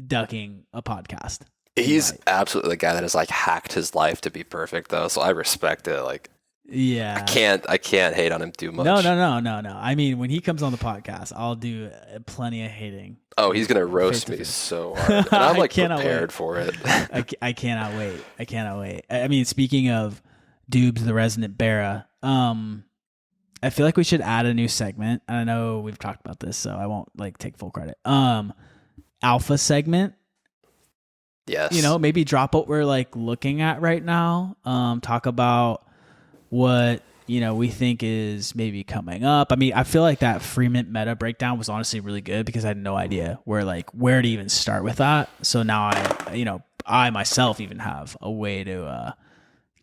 ducking a podcast. He's absolutely the guy that has like hacked his life to be perfect though. So I respect it. Like, yeah, I can't hate on him too much. No. I mean, when he comes on the podcast, I'll do plenty of hating. Oh, he's going to roast me so hard. And I'm like prepared for it. I cannot wait. I mean, speaking of Doobs, the resident Barra, I feel like we should add a new segment. I know we've talked about this, so I won't like take full credit. Alpha segment. Yes. Maybe drop what we're like looking at right now. Talk about what we think is maybe coming up. I mean, I feel like that Freemint meta breakdown was honestly really good because I had no idea where to even start with that. So now I myself even have a way to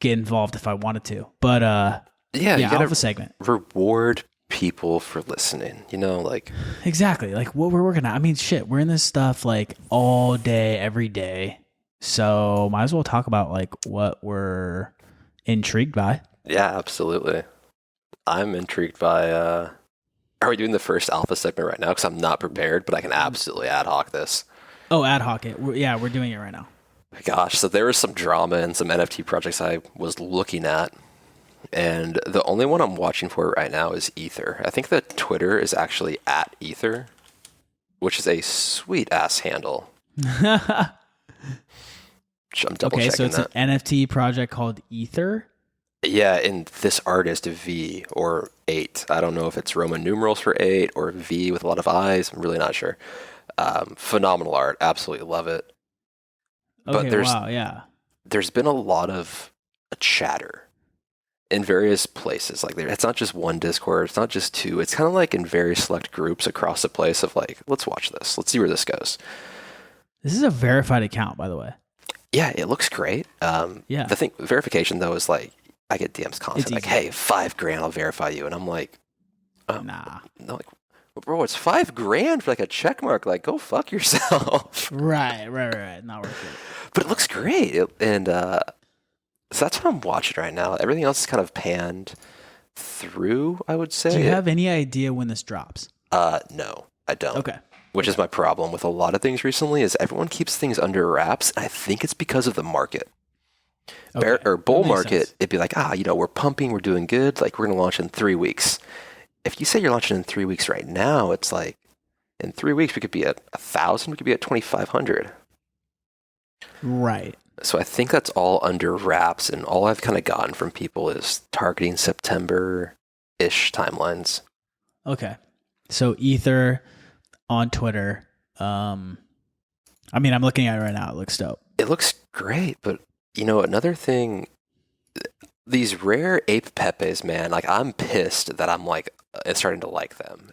get involved if I wanted to. But yeah, you alpha segment. Reward people for listening. Exactly, like what we're working on. I mean, shit, we're in this stuff like all day, every day. So might as well talk about like what we're intrigued by. Yeah, absolutely. I'm intrigued by, are we doing the first alpha segment right now? Because I'm not prepared, but I can absolutely ad hoc this. Oh, ad hoc it. We're doing it right now. Gosh, so there was some drama and some NFT projects I was looking at. And the only one I'm watching for right now is Ether. I think that Twitter is actually at Ether, which is a sweet-ass handle. I'm double checking so it's that. An NFT project called Ether? Yeah, and this artist, V or 8. I don't know if it's Roman numerals for 8 or V with a lot of I's. I'm really not sure. Phenomenal art. Absolutely love it. Okay, but there's been a lot of chatter in various places. Like, it's not just one Discord. It's not just two. It's kind of like in very select groups across the place of like, let's watch this. Let's see where this goes. This is a verified account, by the way. Yeah, it looks great. Yeah. The thing verification though is like I get DMs constantly like, "Hey, $5,000, I'll verify you," and I'm like, Nah. no, like, bro, it's $5,000 for like a check mark. Like, go fuck yourself. Right. Not worth it. But it looks great, and so that's what I'm watching right now. Everything else is kind of panned through, I would say. Do you have any idea when this drops? No, I don't. Okay. Which is my problem with a lot of things recently is everyone keeps things under wraps. And I think it's because of the market. Okay. Or bull That makes market, sense. it'd be like, we're pumping, we're doing good. Like, we're going to launch in 3 weeks. If you say you're launching in 3 weeks right now, it's like, in 3 weeks, we could be at 1,000, we could be at 2,500. Right. So I think that's all under wraps. And all I've kind of gotten from people is targeting September-ish timelines. Okay. So Ether on Twitter. I'm looking at it right now. It looks dope. It looks great, but another thing, these rare ape pepes, man, like I'm pissed that I'm like starting to like them.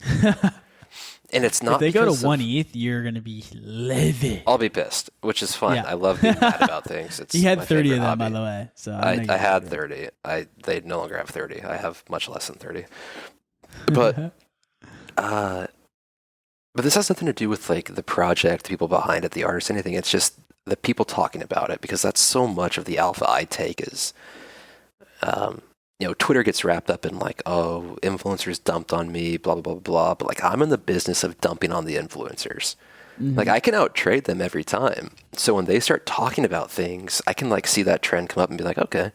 And it's not if they go because to 1 ETH, you're gonna be livid. I'll be pissed, which is fun. Yeah. I love being mad about things. It's He had my 30 of favorite them, by hobby. the way. So I had 30. They no longer have 30. I have much less than 30. But but this has nothing to do with like the project, the people behind it, the artists, anything. It's just the people talking about it, because that's so much of the alpha I take is, Twitter gets wrapped up in like, oh, influencers dumped on me, blah, blah, blah, blah. But like, I'm in the business of dumping on the influencers. Mhm. Like, I can out-trade them every time. So when they start talking about things, I can like see that trend come up and be like, okay,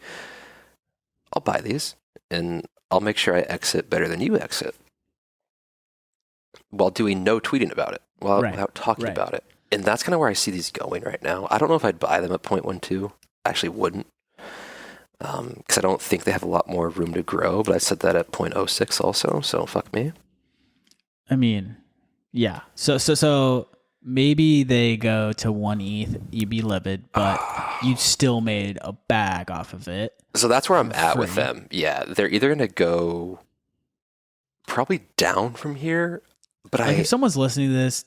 I'll buy these and I'll make sure I exit better than you exit, while doing no tweeting about it, without talking about it. And that's kind of where I see these going right now. I don't know if I'd buy them at 0.12. I actually wouldn't, because I don't think they have a lot more room to grow. But I said that at 0.06 also, so fuck me. I mean, yeah. So maybe they go to 1 ETH, you'd be livid, but you still made a bag off of it. So that's where I'm at with Free. them. Yeah, they're either going to go probably down from here, but Like if someone's listening to this,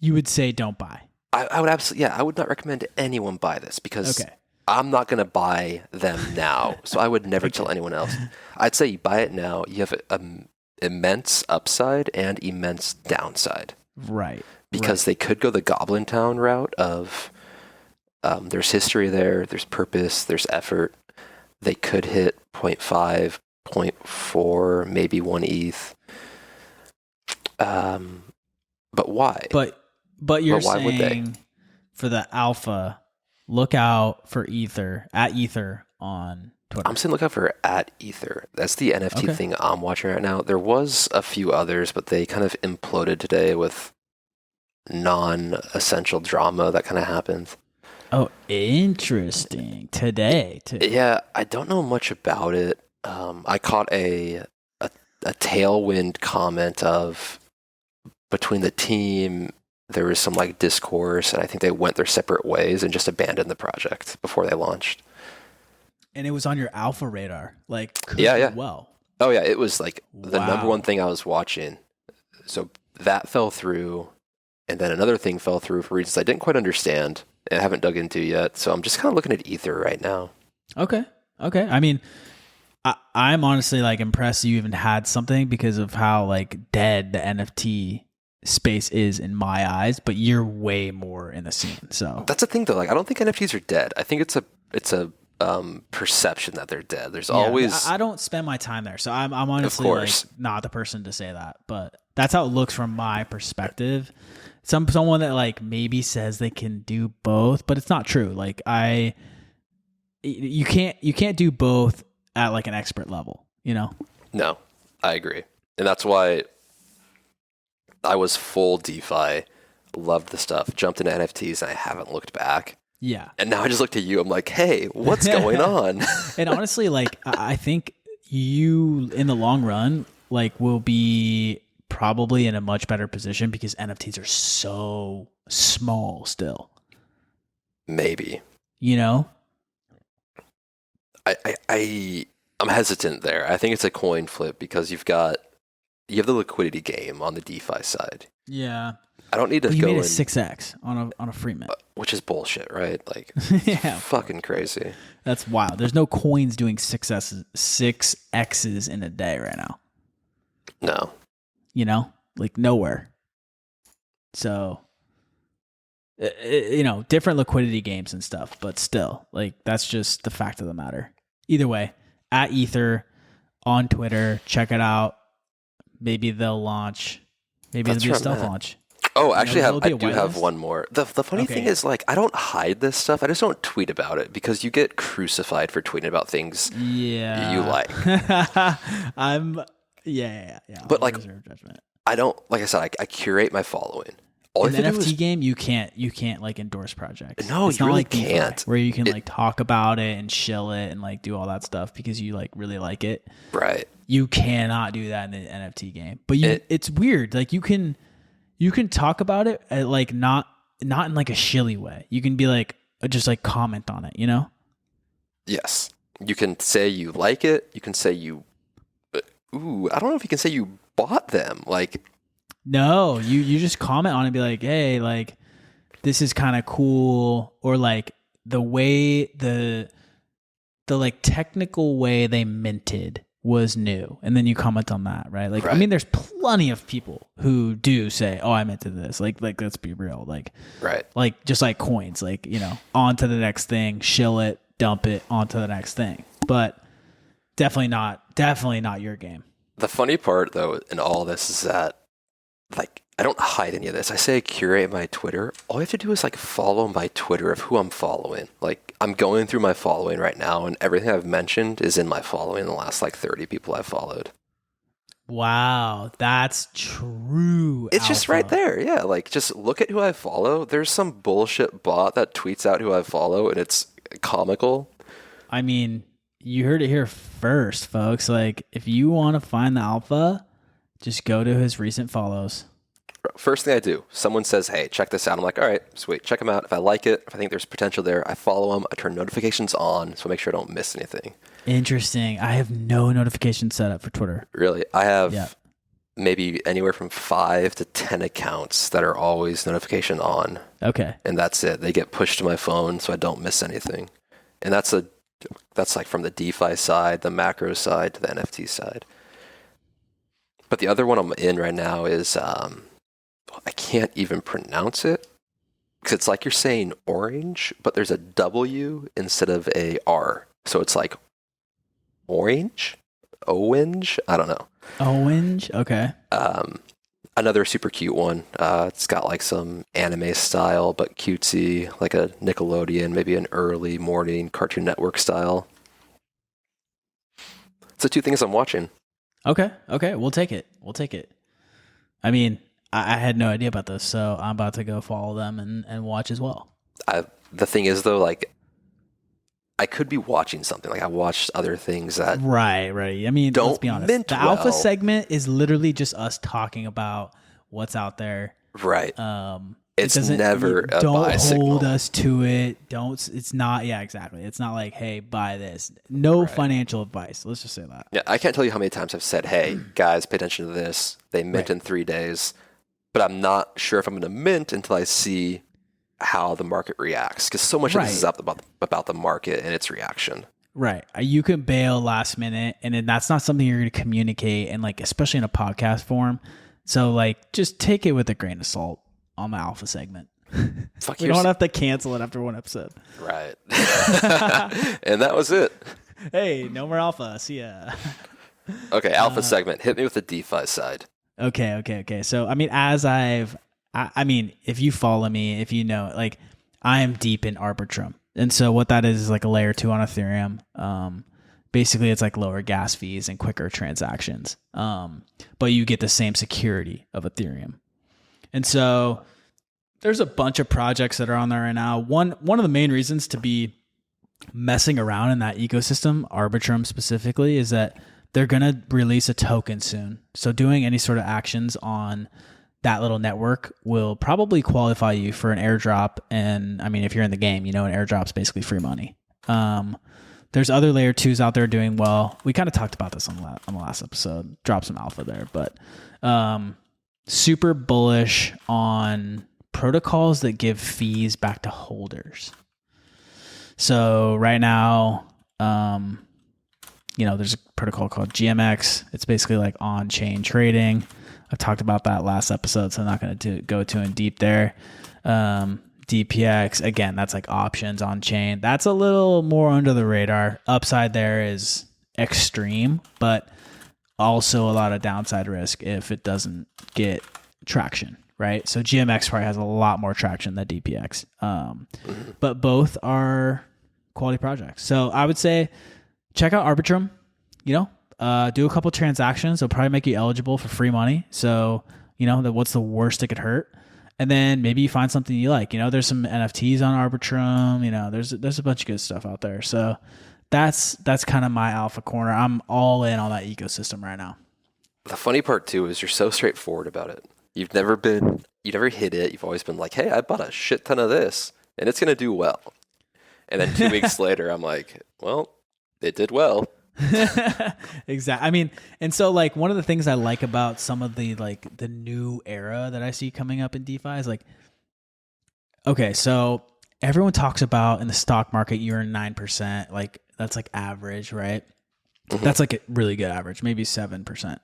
you would say don't buy. I would absolutely, I would not recommend anyone buy this, because Okay. I'm not going to buy them now. So I would never tell anyone else. I'd say you buy it now. You have an immense upside and immense downside. Right. Because they could go the Goblin Town route of there's history there, there's purpose, there's effort. They could hit 0.5, 0.4, maybe 1 ETH. But why? But you're why would they? saying for the alpha, look out for Ether on Twitter. I'm saying look out for @Ether. That's the NFT thing I'm watching right now. There was a few others, but they kind of imploded today with non-essential drama that kind of happened. Oh, interesting. Today, too. Yeah, I don't know much about it. I caught a tailwind comment of between the team, there was some like discourse, and I think they went their separate ways and just abandoned the project before they launched. And it was on your alpha radar, like Yeah. well. Oh yeah, it was like the number Wow. one thing I was watching. So that fell through, and then another thing fell through for reasons I didn't quite understand and haven't dug into yet. So I'm just kind of looking at Ether right now. Okay. I mean, I'm honestly like impressed you even had something because of how like dead the NFT space is in my eyes, but you're way more in the scene. So That's the thing though. Like, I don't think NFTs are dead. I think it's a perception that they're dead. There's always I don't spend my time there, so I'm honestly Of like course. not the person to say that, but that's how it looks from my perspective. Someone that like maybe says they can do both, but it's not true. Like you can't do both at like an expert level, you know? No, I agree. And that's why I was full DeFi, loved the stuff, jumped into NFTs, and I haven't looked back. Yeah. And now I just looked at you. I'm like, hey, what's going on? And honestly, like I think you in the long run like will be probably in a much better position because NFTs are so small still. Maybe. You know? I'm hesitant there. I think it's a coin flip because you have the liquidity game on the DeFi side. Yeah. I don't need to But you go made in, a 6x on a free mint. which is bullshit, right? Like, Yeah, fucking crazy. that's wild. There's no coins doing 6x's in a day right now. No. You know, like nowhere. So, you know, different liquidity games and stuff, but still, like that's just the fact of the matter. Either way, at Ether on Twitter, check it out. Maybe they'll launch. Maybe it'll be a stealth launch. Oh, actually, I do have one more. The funny thing is, like, I don't hide this stuff. I just don't tweet about it because you get crucified for tweeting about things you like. Yeah. But like, I don't, like I said, I curate my following. All in the NFT game, you can't like endorse projects. No, it's you not really like DeFi, can't. where you can like talk about it and shill it and like do all that stuff because you like really like it. Right. You cannot do that in the NFT game. But it's weird. Like you can talk about it like not in like a shilly way. You can be like just like comment on it, you know? Yes. You can say you like it. You can say I don't know if you can say you bought them. Like, no, you just comment on it and be like, hey, like this is kind of cool, or like the way the like technical way they minted was new, and then you comment on that, right? Like, right. I mean, there's plenty of people who do say, "Oh, I minted this." Like let's be real, like, right? Like just like coins, like you know, on to the next thing, shill it, dump it, on to the next thing. But definitely not your game. The funny part, though, in all this is that, like, I don't hide any of this. I say I curate my Twitter. All I have to do is like follow my Twitter of who I'm following. Like, I'm going through my following right now, and everything I've mentioned is in my following. The last like 30 people I've followed. Wow, that's true. It's just right there. Yeah, like just look at who I follow. There's some bullshit bot that tweets out who I follow, and it's comical. I mean, you heard it here first, folks. Like, if you want to find the alpha, just go to his recent follows. First thing I do, someone says, hey, check this out. I'm like, all right, sweet, check them out. If I like it, if I think there's potential there, I follow them. I turn notifications on so I make sure I don't miss anything. Interesting. I have no notifications set up for Twitter. Really? I have maybe anywhere from 5 to 10 accounts that are always notification on. Okay. And that's it. They get pushed to my phone so I don't miss anything. And that's like from the DeFi side, the macro side, to the NFT side. But the other one I'm in right now is, I can't even pronounce it because it's like you're saying orange, but there's a W instead of a R. So it's like orange, I don't know. Orange, okay. Another super cute one. It's got like some anime style, but cutesy, like a Nickelodeon, maybe an early morning Cartoon Network style. It's the two things I'm watching. Okay. We'll take it. I mean, I had no idea about this, so I'm about to go follow them and watch as well. The thing is, though, like, I could be watching something. Like, I watched other things that... Right. I mean, let's be honest. The alpha segment is literally just us talking about what's out there. Right. It's never a buy signal. Don't hold us to it. It's not... Yeah, exactly. It's not like, hey, buy this. No financial advice. Let's just say that. Yeah, I can't tell you how many times I've said, hey, guys, pay attention to this. They mint in 3 days. But I'm not sure if I'm going to mint until I see how the market reacts. Because so much of this is about the market and its reaction. Right. You can bail last minute, and then that's not something you're going to communicate, and like especially in a podcast form. So like, just take it with a grain of salt on the alpha segment. We don't have to cancel it after one episode. Right. And that was it. Hey, no more alpha. See ya. Okay, alpha segment. Hit me with the DeFi side. Okay. So, I mean, I mean, if you follow me, if you know, like, I am deep in Arbitrum. And so what that is like a layer 2 on Ethereum. Basically, it's like lower gas fees and quicker transactions. But you get the same security of Ethereum. And so there's a bunch of projects that are on there right now. One of the main reasons to be messing around in that ecosystem, Arbitrum specifically, is that they're going to release a token soon. So doing any sort of actions on that little network will probably qualify you for an airdrop. And I mean, if you're in the game, you know, an airdrop's basically free money. There's other layer 2s out there doing well. We kind of talked about this on the last episode. Drop some alpha there. But super bullish on protocols that give fees back to holders. So right now, there's a protocol called GMX. It's basically like on-chain trading. I talked about that last episode, so I'm not going to go too in deep there. DPX, again, that's like options on chain. That's a little more under the radar. Upside there is extreme, but also a lot of downside risk if it doesn't get traction, right? So GMX probably has a lot more traction than DPX. But both are quality projects. So I would say check out Arbitrum, do a couple transactions. They'll probably make you eligible for free money. So, what's the worst it could hurt? And then maybe you find something you like. There's some NFTs on Arbitrum. There's a bunch of good stuff out there. So that's kind of my alpha corner. I'm all in on that ecosystem right now. The funny part too is you're so straightforward about it. You never hit it. You've always been like, hey, I bought a shit ton of this and it's going to do well. And then 2 weeks later, I'm like, well, it did well. Exactly. I mean, and so like one of the things I like about some of the like the new era that I see coming up in DeFi is like, okay, so everyone talks about in the stock market you earn 9%, like that's like average, right? Mm-hmm. That's like a really good average, maybe 7%.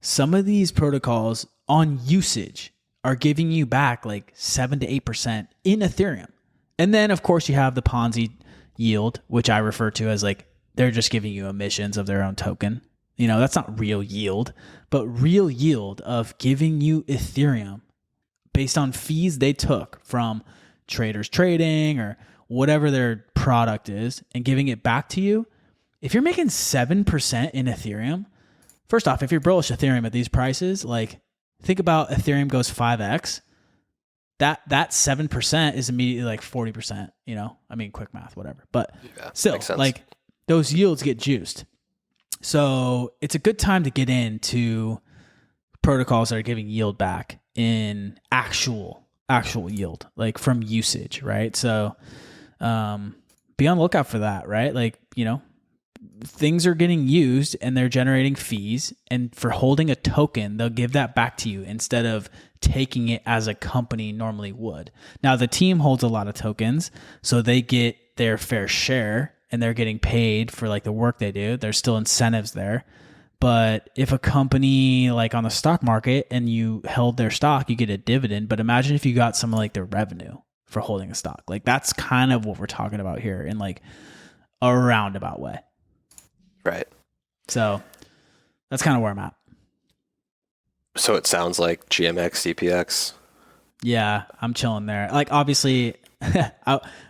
Some of these protocols on usage are giving you back like 7 to 8% in Ethereum. And then of course you have the Ponzi yield, which I refer to as like they're just giving you emissions of their own token. That's not real yield, but real yield of giving you Ethereum based on fees they took from traders trading or whatever their product is and giving it back to you. If you're making 7% in Ethereum, first off, if you're bullish Ethereum at these prices, like think about Ethereum goes 5x. That 7% is immediately like 40%, quick math, whatever. But still, like those yields get juiced. So it's a good time to get into protocols that are giving yield back in actual yield, like from usage, right? So be on the lookout for that, right? Like, things are getting used and they're generating fees, and for holding a token, they'll give that back to you instead of taking it as a company normally would. Now, the team holds a lot of tokens, so they get their fair share and they're getting paid for like the work they do. There's still incentives there. But if a company like on the stock market and you held their stock, you get a dividend. But imagine if you got some like their revenue for holding a stock. Like that's kind of what we're talking about here in like a roundabout way. Right. So that's kind of where I'm at. So it sounds like GMX, DPX. Yeah, I'm chilling there. Like obviously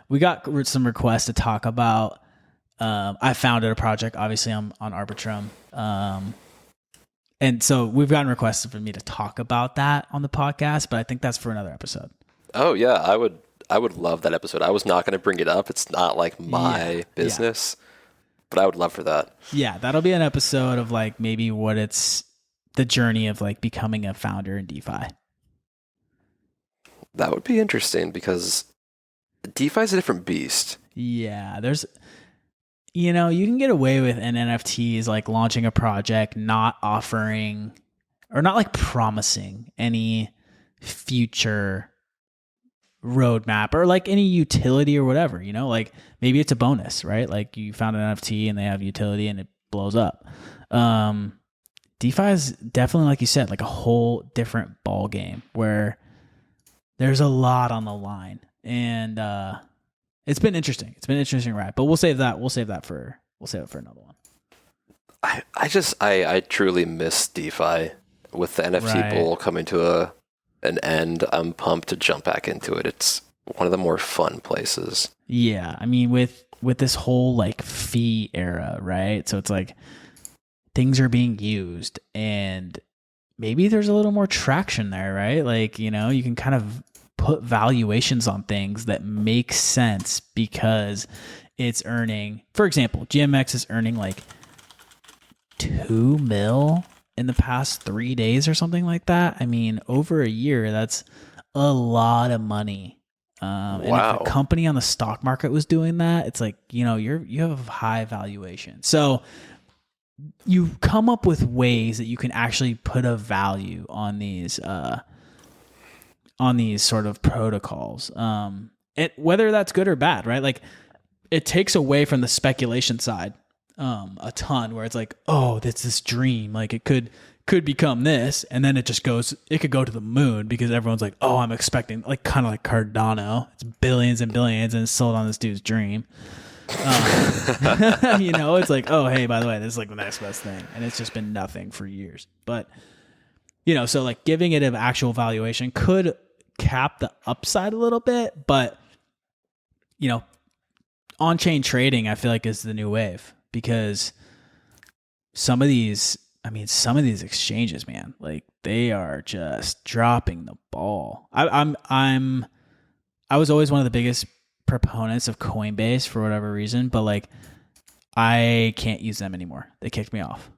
we got some requests to talk about. I founded a project. Obviously I'm on Arbitrum. And so we've gotten requests for me to talk about that on the podcast, but I think that's for another episode. Oh yeah. I would love that episode. I was not going to bring it up. It's not like my business. But I would love for that. Yeah, that'll be an episode of like maybe what it's the journey of like becoming a founder in DeFi. That would be interesting because DeFi is a different beast. Yeah, there's, you can get away with an NFTs like launching a project, not offering or not like promising any future roadmap or like any utility or whatever, like maybe it's a bonus, right? Like you found an NFT and they have utility and it blows up. DeFi is definitely, like you said, like a whole different ball game where there's a lot on the line, and it's been interesting. It's been an interesting ride, but we'll save that for another one. I truly miss DeFi with the NFT bull coming to an end. I'm pumped to jump back into it. It's one of the more fun places. Yeah, I mean with this whole like fee era, right? So it's like things are being used and maybe there's a little more traction there, right? Like, you can kind of put valuations on things that make sense because it's earning, for example, GMX is earning like 2 mil in the past 3 days or something like that. I mean, over a year, that's a lot of money. Wow. And if a company on the stock market was doing that, it's like, you have a high valuation. So you come up with ways that you can actually put a value on these sort of protocols. Whether that's good or bad, right? Like it takes away from the speculation side a ton, where it's like, oh, that's this dream. Like it could become this, and then it just goes. It could go to the moon because everyone's like, oh, I'm expecting, like kind of like Cardano. It's billions and billions, and it's sold on this dude's dream. It's like, oh, hey, by the way, this is like the next best thing, and it's just been nothing for years. But so like giving it an actual valuation could cap the upside a little bit, but on-chain trading, I feel like, is the new wave, because some of these exchanges, man, like they are just dropping the ball. I was always one of the biggest proponents of Coinbase for whatever reason, but like I can't use them anymore. They kicked me off.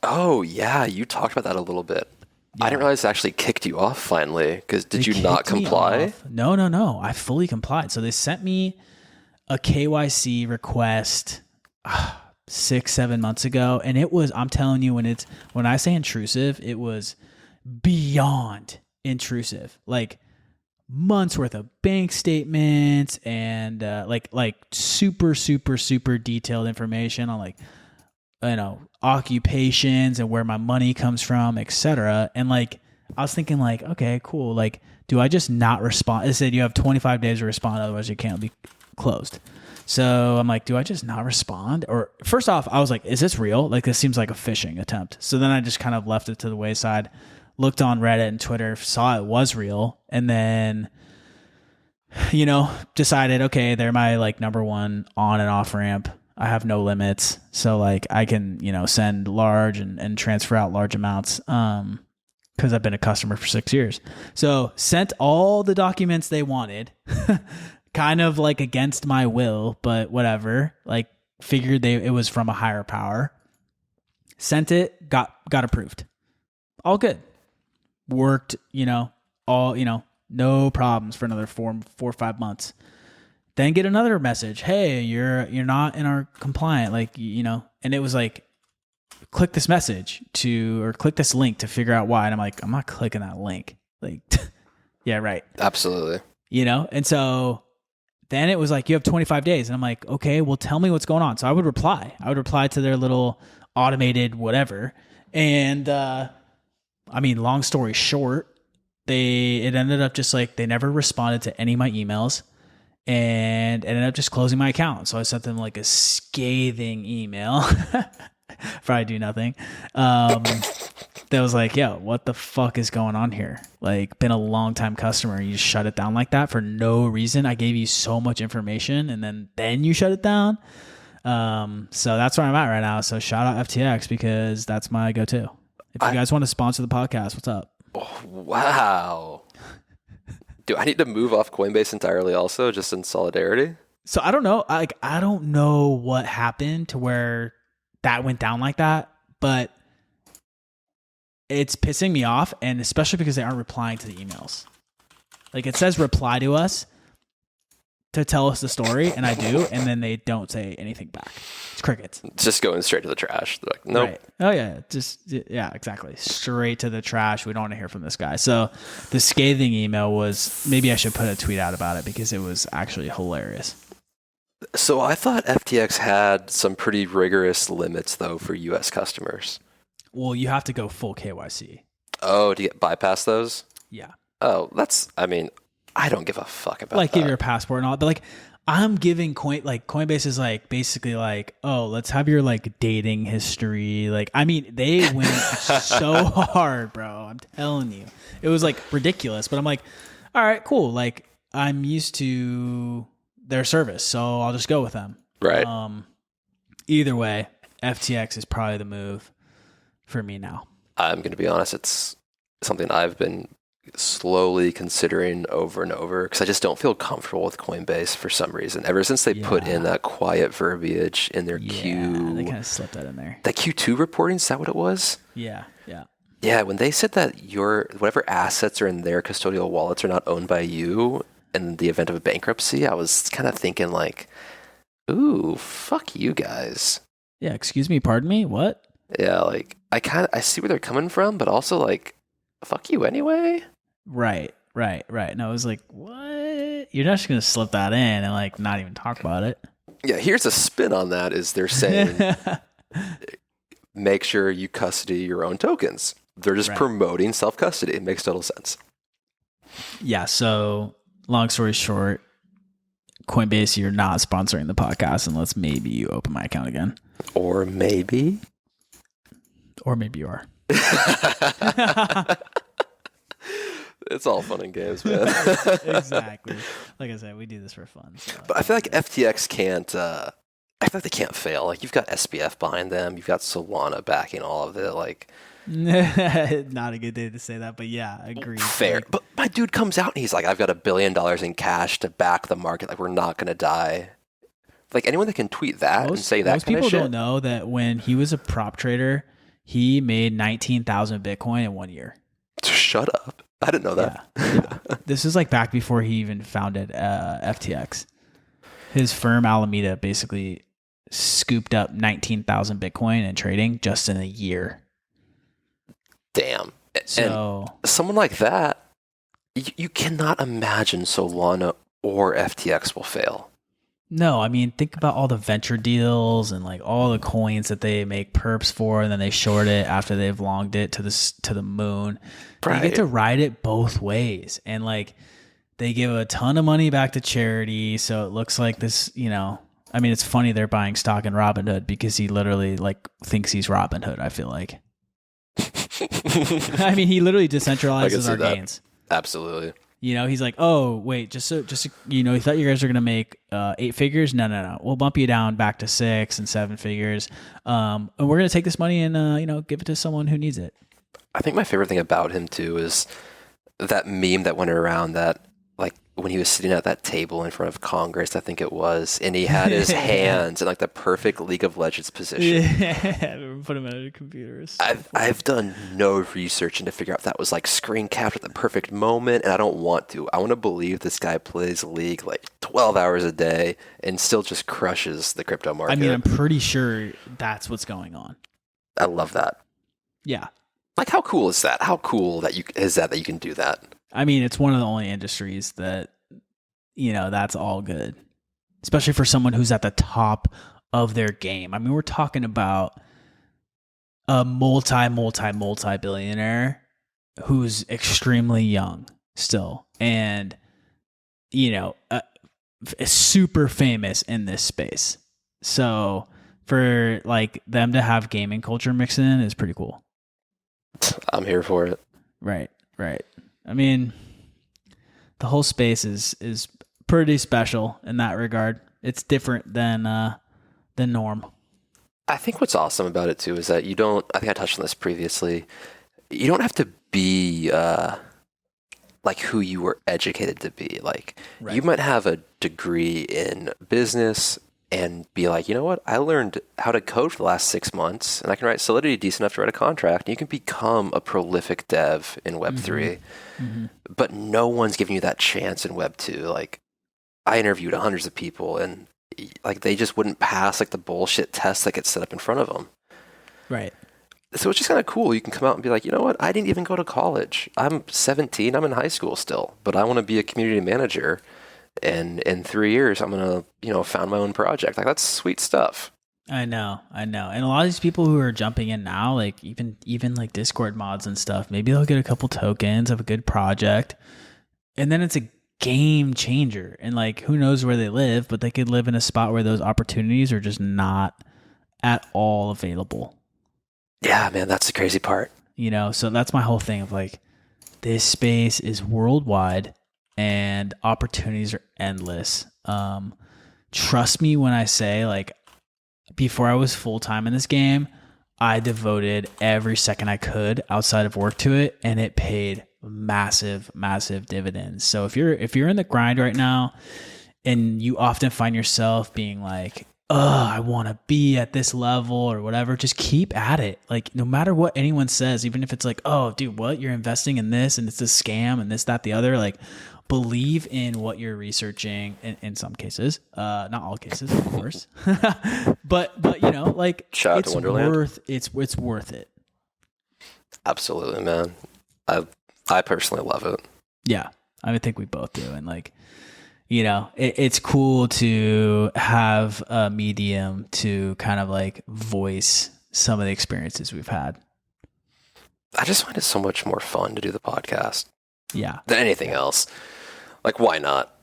Oh yeah, you talked about that a little bit. Yeah. I didn't realize it actually kicked you off finally. Because did you not comply? No. I fully complied. So they sent me a KYC request 6-7 months ago, and it was, I'm telling you, when I say intrusive, it was beyond intrusive. Like months worth of bank statements and like super detailed information on like occupations and where my money comes from, etc. And like I was thinking like, okay, cool. Like, do I just not respond? It said you have 25 days to respond, otherwise your account will be closed. So I'm like, do I just not respond? Or first off, I was like, is this real? Like, this seems like a phishing attempt. So then I just kind of left it to the wayside, looked on Reddit and Twitter, saw it was real, and then decided, okay, they're my like number one on and off ramp. I have no limits. So like I can, send large and transfer out large amounts. Cause I've been a customer for 6 years. So sent all the documents they wanted, kind of like against my will, but whatever, like figured it was from a higher power. Sent it, got approved. All good. Worked, no problems for another 4 or 5 months. Then get another message. Hey, you're not in our compliant, and it was like, click this message or click this link to figure out why. And I'm like, I'm not clicking that link. Like, yeah, right. Absolutely. And so then it was like, you have 25 days. And I'm like, okay, well, tell me what's going on. So I would reply to their little automated whatever. And, long story short, it ended up just like, they never responded to any of my emails. And ended up just closing my account. So I sent them like a scathing email for I do nothing. That was like, yo, what the fuck is going on here? Like, been a long time customer. You just shut it down like that for no reason. I gave you so much information and then you shut it down. So that's where I'm at right now. So shout out FTX because that's my go-to. If you guys want to sponsor the podcast, what's up? Oh, wow. Do I need to move off Coinbase entirely also, just in solidarity? So I don't know. I don't know what happened to where that went down like that, but it's pissing me off, and especially because they aren't replying to the emails. Like it says reply to us to tell us the story, and I do, and then they don't say anything back. It's crickets. It's just going straight to the trash. They're like, nope. Right. Oh yeah, exactly. Straight to the trash. We don't want to hear from this guy. So the scathing email was, maybe I should put a tweet out about it because it was actually hilarious. So I thought FTX had some pretty rigorous limits though for US customers. Well, you have to go full KYC. Oh, to bypass those? Yeah. Oh, I don't give a fuck about like that. Give your passport and all, but like I'm giving Coinbase is like basically like, oh, let's have your like dating history. Like, they went so hard, bro. I'm telling you, it was like ridiculous, but I'm like, all right, cool. Like I'm used to their service, so I'll just go with them. Right. Either way, FTX is probably the move for me now. I'm going to be honest. It's something I've been slowly considering over and over because I just don't feel comfortable with Coinbase for some reason. Ever since they put in that quiet verbiage in their Q, they kind of slipped that in there. That Q2 reporting, is that what it was? Yeah. Yeah, when they said that your whatever assets are in their custodial wallets are not owned by you in the event of a bankruptcy, I was kind of thinking like, ooh, fuck you guys. Yeah, excuse me, pardon me, what? Yeah, like I see where they're coming from, but also like, fuck you anyway. Right. And I was like, what? You're not just gonna slip that in and like not even talk about it. Yeah, here's a spin on that: is they're saying make sure you custody your own tokens. They're just promoting self custody. It makes total sense. Yeah. So long story short, Coinbase, you're not sponsoring the podcast unless maybe you open my account again. Or maybe you are. It's all fun and games, man. Exactly. Like I said, we do this for fun. So. But I feel like FTX can't. I feel like they can't fail. Like you've got SBF behind them. You've got Solana backing all of it. Like, not a good day to say that, but yeah, agreed. Fair. Like, but my dude comes out and he's like, I've got $1 billion in cash to back the market. Like we're not gonna die. Like anyone that can tweet that and say that most kind people of shit. don't know that when he was a prop trader, he made 19,000 Bitcoin in 1 year. Shut up. I didn't know that. Yeah. This is like back before he even founded FTX. His firm Alameda basically scooped up 19,000 Bitcoin in trading just in a year. Damn. So and someone like that, you cannot imagine Solana or FTX will fail. No, I mean, think about all the venture deals and like all the coins that they make perps for, and then they short it after they've longed it to the moon. Right. You get to ride it both ways, and like they give a ton of money back to charity, so it looks like this. You know, I mean, it's funny they're buying stock in Robinhood because he literally like thinks he's Robinhood. I feel like. I mean, he literally decentralizes our gains. Absolutely. You know, he's like, oh, wait, just you know, he thought you guys were going to make 8 figures. No. We'll bump you down back to 6 and 7 figures. And we're going to take this money and, you know, give it to someone who needs it. I think my favorite thing about him, too, is that meme that went around that, like, when he was sitting at that table in front of Congress, I think it was, and he had his hands in, like, the perfect League of Legends position. Yeah, put him at a computer. I've done no research into figure out if that was, like, screen capped at the perfect moment, and I don't want to. I want to believe this guy plays League, like, 12 hours a day and still just crushes the crypto market. I mean, I'm pretty sure that's what's going on. I love that. Yeah. Like, how cool is that? How cool that you can do that? I mean, it's one of the only industries that, you know, that's all good, especially for someone who's at the top of their game. I mean, we're talking about a multi-billionaire who's extremely young still, and, you know, is super famous in this space. So for like them to have gaming culture mixed in is pretty cool. I'm here for it. Right. I mean, the whole space is pretty special in that regard. It's different than norm. I think what's awesome about it too is that you don't. I think I touched on this previously. You don't have to be like who you were educated to be. Like you might have a degree in business and be like, you know what? I learned how to code for the last 6 months, and I can write Solidity decent enough to write a contract. And you can become a prolific dev in Web3. Mm-hmm. But no one's giving you that chance in Web2. Like, I interviewed hundreds of people, and like they just wouldn't pass like the bullshit tests that get set up in front of them. Right. So it's just kind of cool. You can come out and be like, you know what? I didn't even go to college. I'm 17. I'm in high school still, but I want to be a community manager. And in 3 years, I'm going to, you know, found my own project. Like, that's sweet stuff. I know. And a lot of these people who are jumping in now, like even like Discord mods and stuff, maybe they'll get a couple tokens of a good project, and then it's a game changer. And like, who knows where they live, but they could live in a spot where those opportunities are just not at all available. Yeah, man, that's the crazy part. You know, so that's my whole thing of like, this space is worldwide and opportunities are endless. Trust me when I say, like, before I was full-time in this game, I devoted every second I could outside of work to it, and it paid massive dividends. So if you're in the grind right now and you often find yourself being like, I want to be at this level or whatever. Just keep at it. Like, no matter what anyone says, even if it's like, oh, dude, what? You're investing in this and it's a scam and this, that, the other. Like, believe in what you're researching in some cases. Not all cases, of course. but you know, like, Shout out to Wonderland. It's worth it. Absolutely, man. I personally love it. Yeah. I think we both do. And like, you know, it's cool to have a medium to kind of like voice some of the experiences we've had. I just find it so much more fun to do the podcast. Yeah. Than anything else. Like, why not?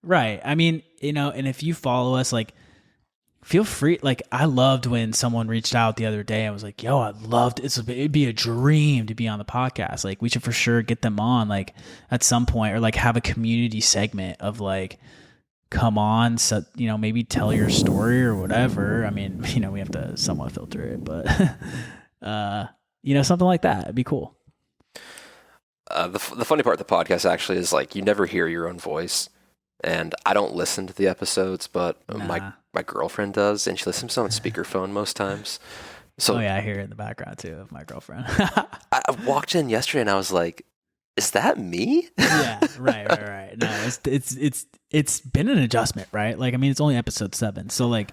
Right. I mean, you know, and if you follow us, like, feel free. Like, I loved when someone reached out the other day and was like, yo, it'd be a dream to be on the podcast. Like, we should for sure get them on, like, at some point, or like have a community segment of like, come on, so, you know, maybe tell your story or whatever. I mean, you know, we have to somewhat filter it, but, you know, something like that. It'd be cool. The funny part of the podcast actually is like, you never hear your own voice. And I don't listen to the episodes, but my girlfriend does, and she listens to them on speakerphone most times. So oh yeah, I hear it in the background too of my girlfriend. I walked in yesterday and I was like, "Is that me?" Yeah, right. No, it's been an adjustment, right? Like, I mean, it's only episode 7, so like,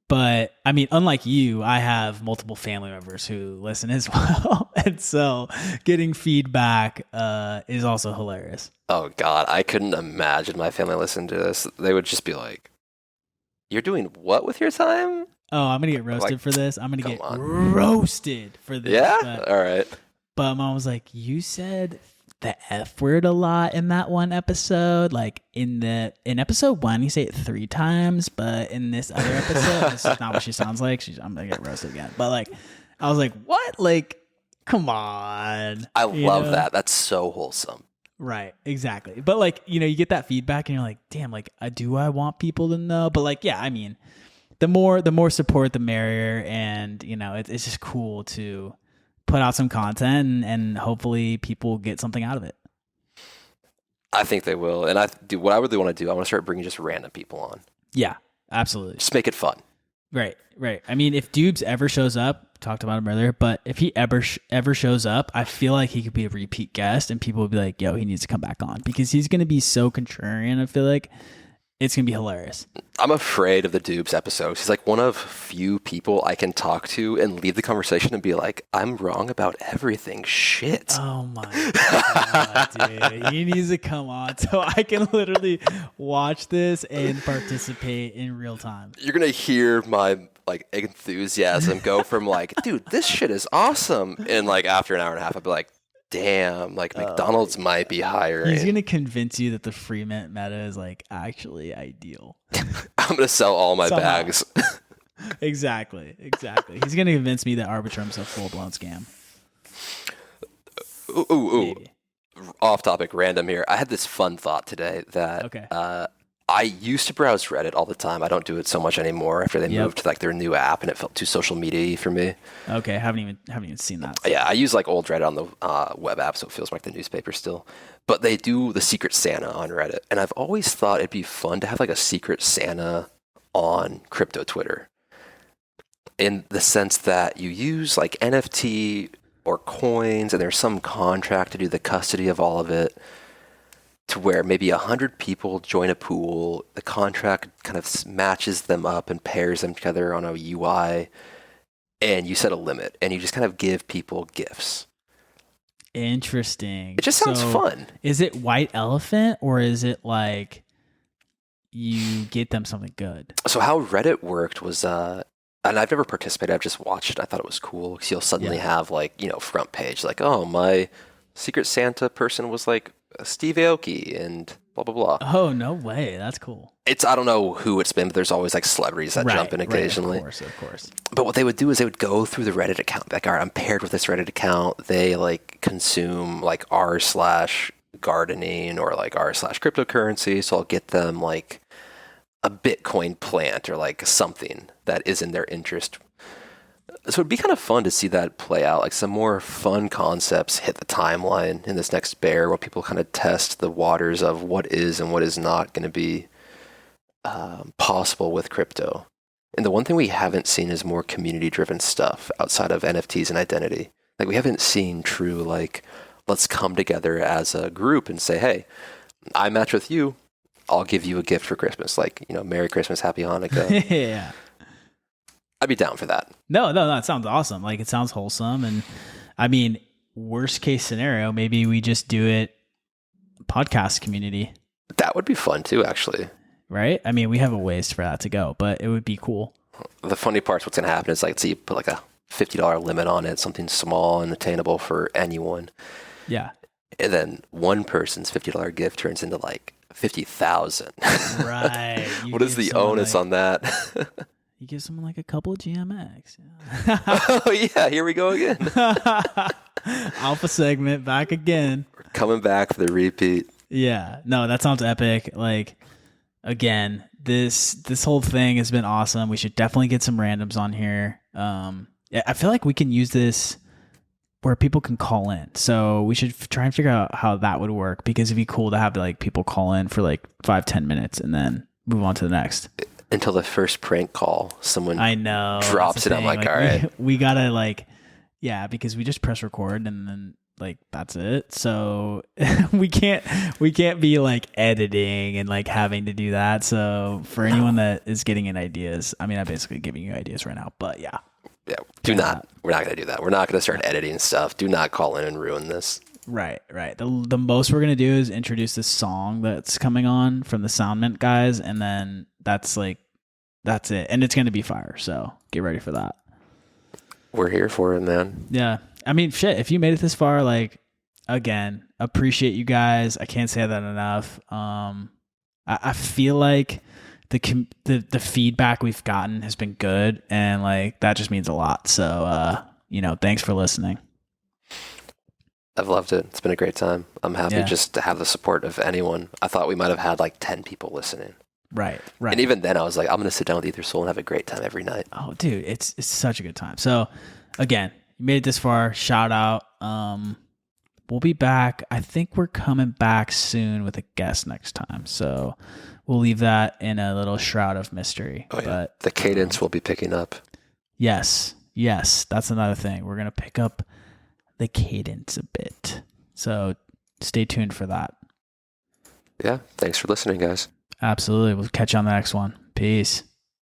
but I mean, unlike you, I have multiple family members who listen as well, and so getting feedback is also hilarious. Oh God, I couldn't imagine my family listening to this. They would just be like, "You're doing what with your time?" Oh, I'm gonna get roasted for this. I'm gonna get roasted for this. Yeah, all right. But mom was like, "You said the F word a lot in that one episode. Like in episode 1, you say it 3 times, but in this other episode, this is not what she sounds like. I'm gonna get roasted again." But like, I was like, "What? Like, come on!" I love that. That's so wholesome. Right, exactly. But like, you know, you get that feedback, and you're like, "Damn, like, do I want people to know?" But like, yeah, I mean, the more support, the merrier, and you know, it's just cool to put out some content and hopefully people get something out of it. I think they will. And what I really want to do, I want to start bringing just random people on. Yeah, absolutely. Just make it fun. Right. I mean, if Dubes ever shows up, talked about him earlier, but if he ever shows up, I feel like he could be a repeat guest and people would be like, yo, he needs to come back on because he's going to be so contrarian. I feel like it's going to be hilarious. I'm afraid of the Dubes episodes. He's like one of few people I can talk to and leave the conversation and be like, I'm wrong about everything. Shit. Oh my God, dude. He needs to come on so I can literally watch this and participate in real time. You're going to hear my like enthusiasm go from like, dude, this shit is awesome. And like after an hour and a half, I'd be like, damn, like McDonald's might be hiring. He's going to convince you that the free mint meta is like actually ideal. I'm going to sell all my bags. Exactly. He's going to convince me that Arbitrum's a full-blown scam. Ooh. Off topic, random here. I had this fun thought today that I used to browse Reddit all the time. I don't do it so much anymore after they moved to like their new app, and it felt too social media-y for me. Okay, haven't even seen that. Yeah, I use like old Reddit on the web app, so it feels like the newspaper still. But they do the Secret Santa on Reddit, and I've always thought it'd be fun to have like a Secret Santa on crypto Twitter, in the sense that you use like NFT or coins, and there's some contract to do the custody of all of it. To where maybe 100 people join a pool, the contract kind of matches them up and pairs them together on a UI, and you set a limit, and you just kind of give people gifts. Interesting. It just sounds fun. Is it White Elephant, or is it like you get them something good? So how Reddit worked was, and I've never participated, I've just watched it. I thought it was cool, because you'll suddenly have like, front page, like, oh, my Secret Santa person was like, Steve Aoki and blah blah blah. Oh, no way. That's cool. I don't know who it's been, but there's always like celebrities that jump in occasionally. Right, of course. But what they would do is they would go through the Reddit account, like, all right, I'm paired with this Reddit account. They like consume like r/gardening or like r/cryptocurrency. So I'll get them like a Bitcoin plant or like something that is in their interest. So it'd be kind of fun to see that play out, like some more fun concepts hit the timeline in this next bear, where people kind of test the waters of what is and what is not going to be possible with crypto. And the one thing we haven't seen is more community-driven stuff outside of NFTs and identity. Like we haven't seen true, like, let's come together as a group and say, hey, I match with you. I'll give you a gift for Christmas. Like, Merry Christmas, Happy Hanukkah. Yeah. I'd be down for that. No, it sounds awesome. Like, it sounds wholesome. And I mean, worst case scenario, maybe we just do it podcast community. That would be fun too, actually. Right? I mean, we have a ways for that to go, but it would be cool. The funny part's what's going to happen is like, so you put like a $50 limit on it, something small and attainable for anyone. Yeah. And then one person's $50 gift turns into like 50,000. Right. What is the onus on that? You give someone like a couple of GMX. Oh yeah, here we go again. Alpha segment back again. We're coming back for the repeat. Yeah. No, that sounds epic. Like, again, this whole thing has been awesome. We should definitely get some randoms on here. I feel like we can use this where people can call in. So we should try and figure out how that would work, because it'd be cool to have like people call in for like 5-10 minutes and then move on to the next. Until the first prank call, someone drops it. I'm like, all right. We gotta like, yeah, because we just press record and then like that's it. So we can't be like editing and like having to do that. So for anyone that is getting in ideas, I mean, I'm basically giving you ideas right now, but yeah. Yeah, we're not going to do that. We're not going to start editing stuff. Do not call in and ruin this. Right. The most we're going to do is introduce this song that's coming on from the Soundmint guys, and then that's it. And it's going to be fire, so get ready for that. We're here for it, man. Yeah. I mean, shit, if you made it this far, like, again, appreciate you guys. I can't say that enough. I feel like the feedback we've gotten has been good, and like that just means a lot. So thanks for listening. I've loved it. It's been a great time. I'm happy just to have the support of anyone. I thought we might have had like 10 people listening. Right. And even then I was like, I'm going to sit down with Ethersole and have a great time every night. Oh dude, it's such a good time. So again, you made it this far, shout out. We'll be back. I think we're coming back soon with a guest next time. So we'll leave that in a little shroud of mystery. Oh, yeah. But the cadence will be picking up. Yes. That's another thing. We're going to pick up the cadence a bit. So stay tuned for that. Yeah. Thanks for listening, guys. Absolutely. We'll catch you on the next one. Peace.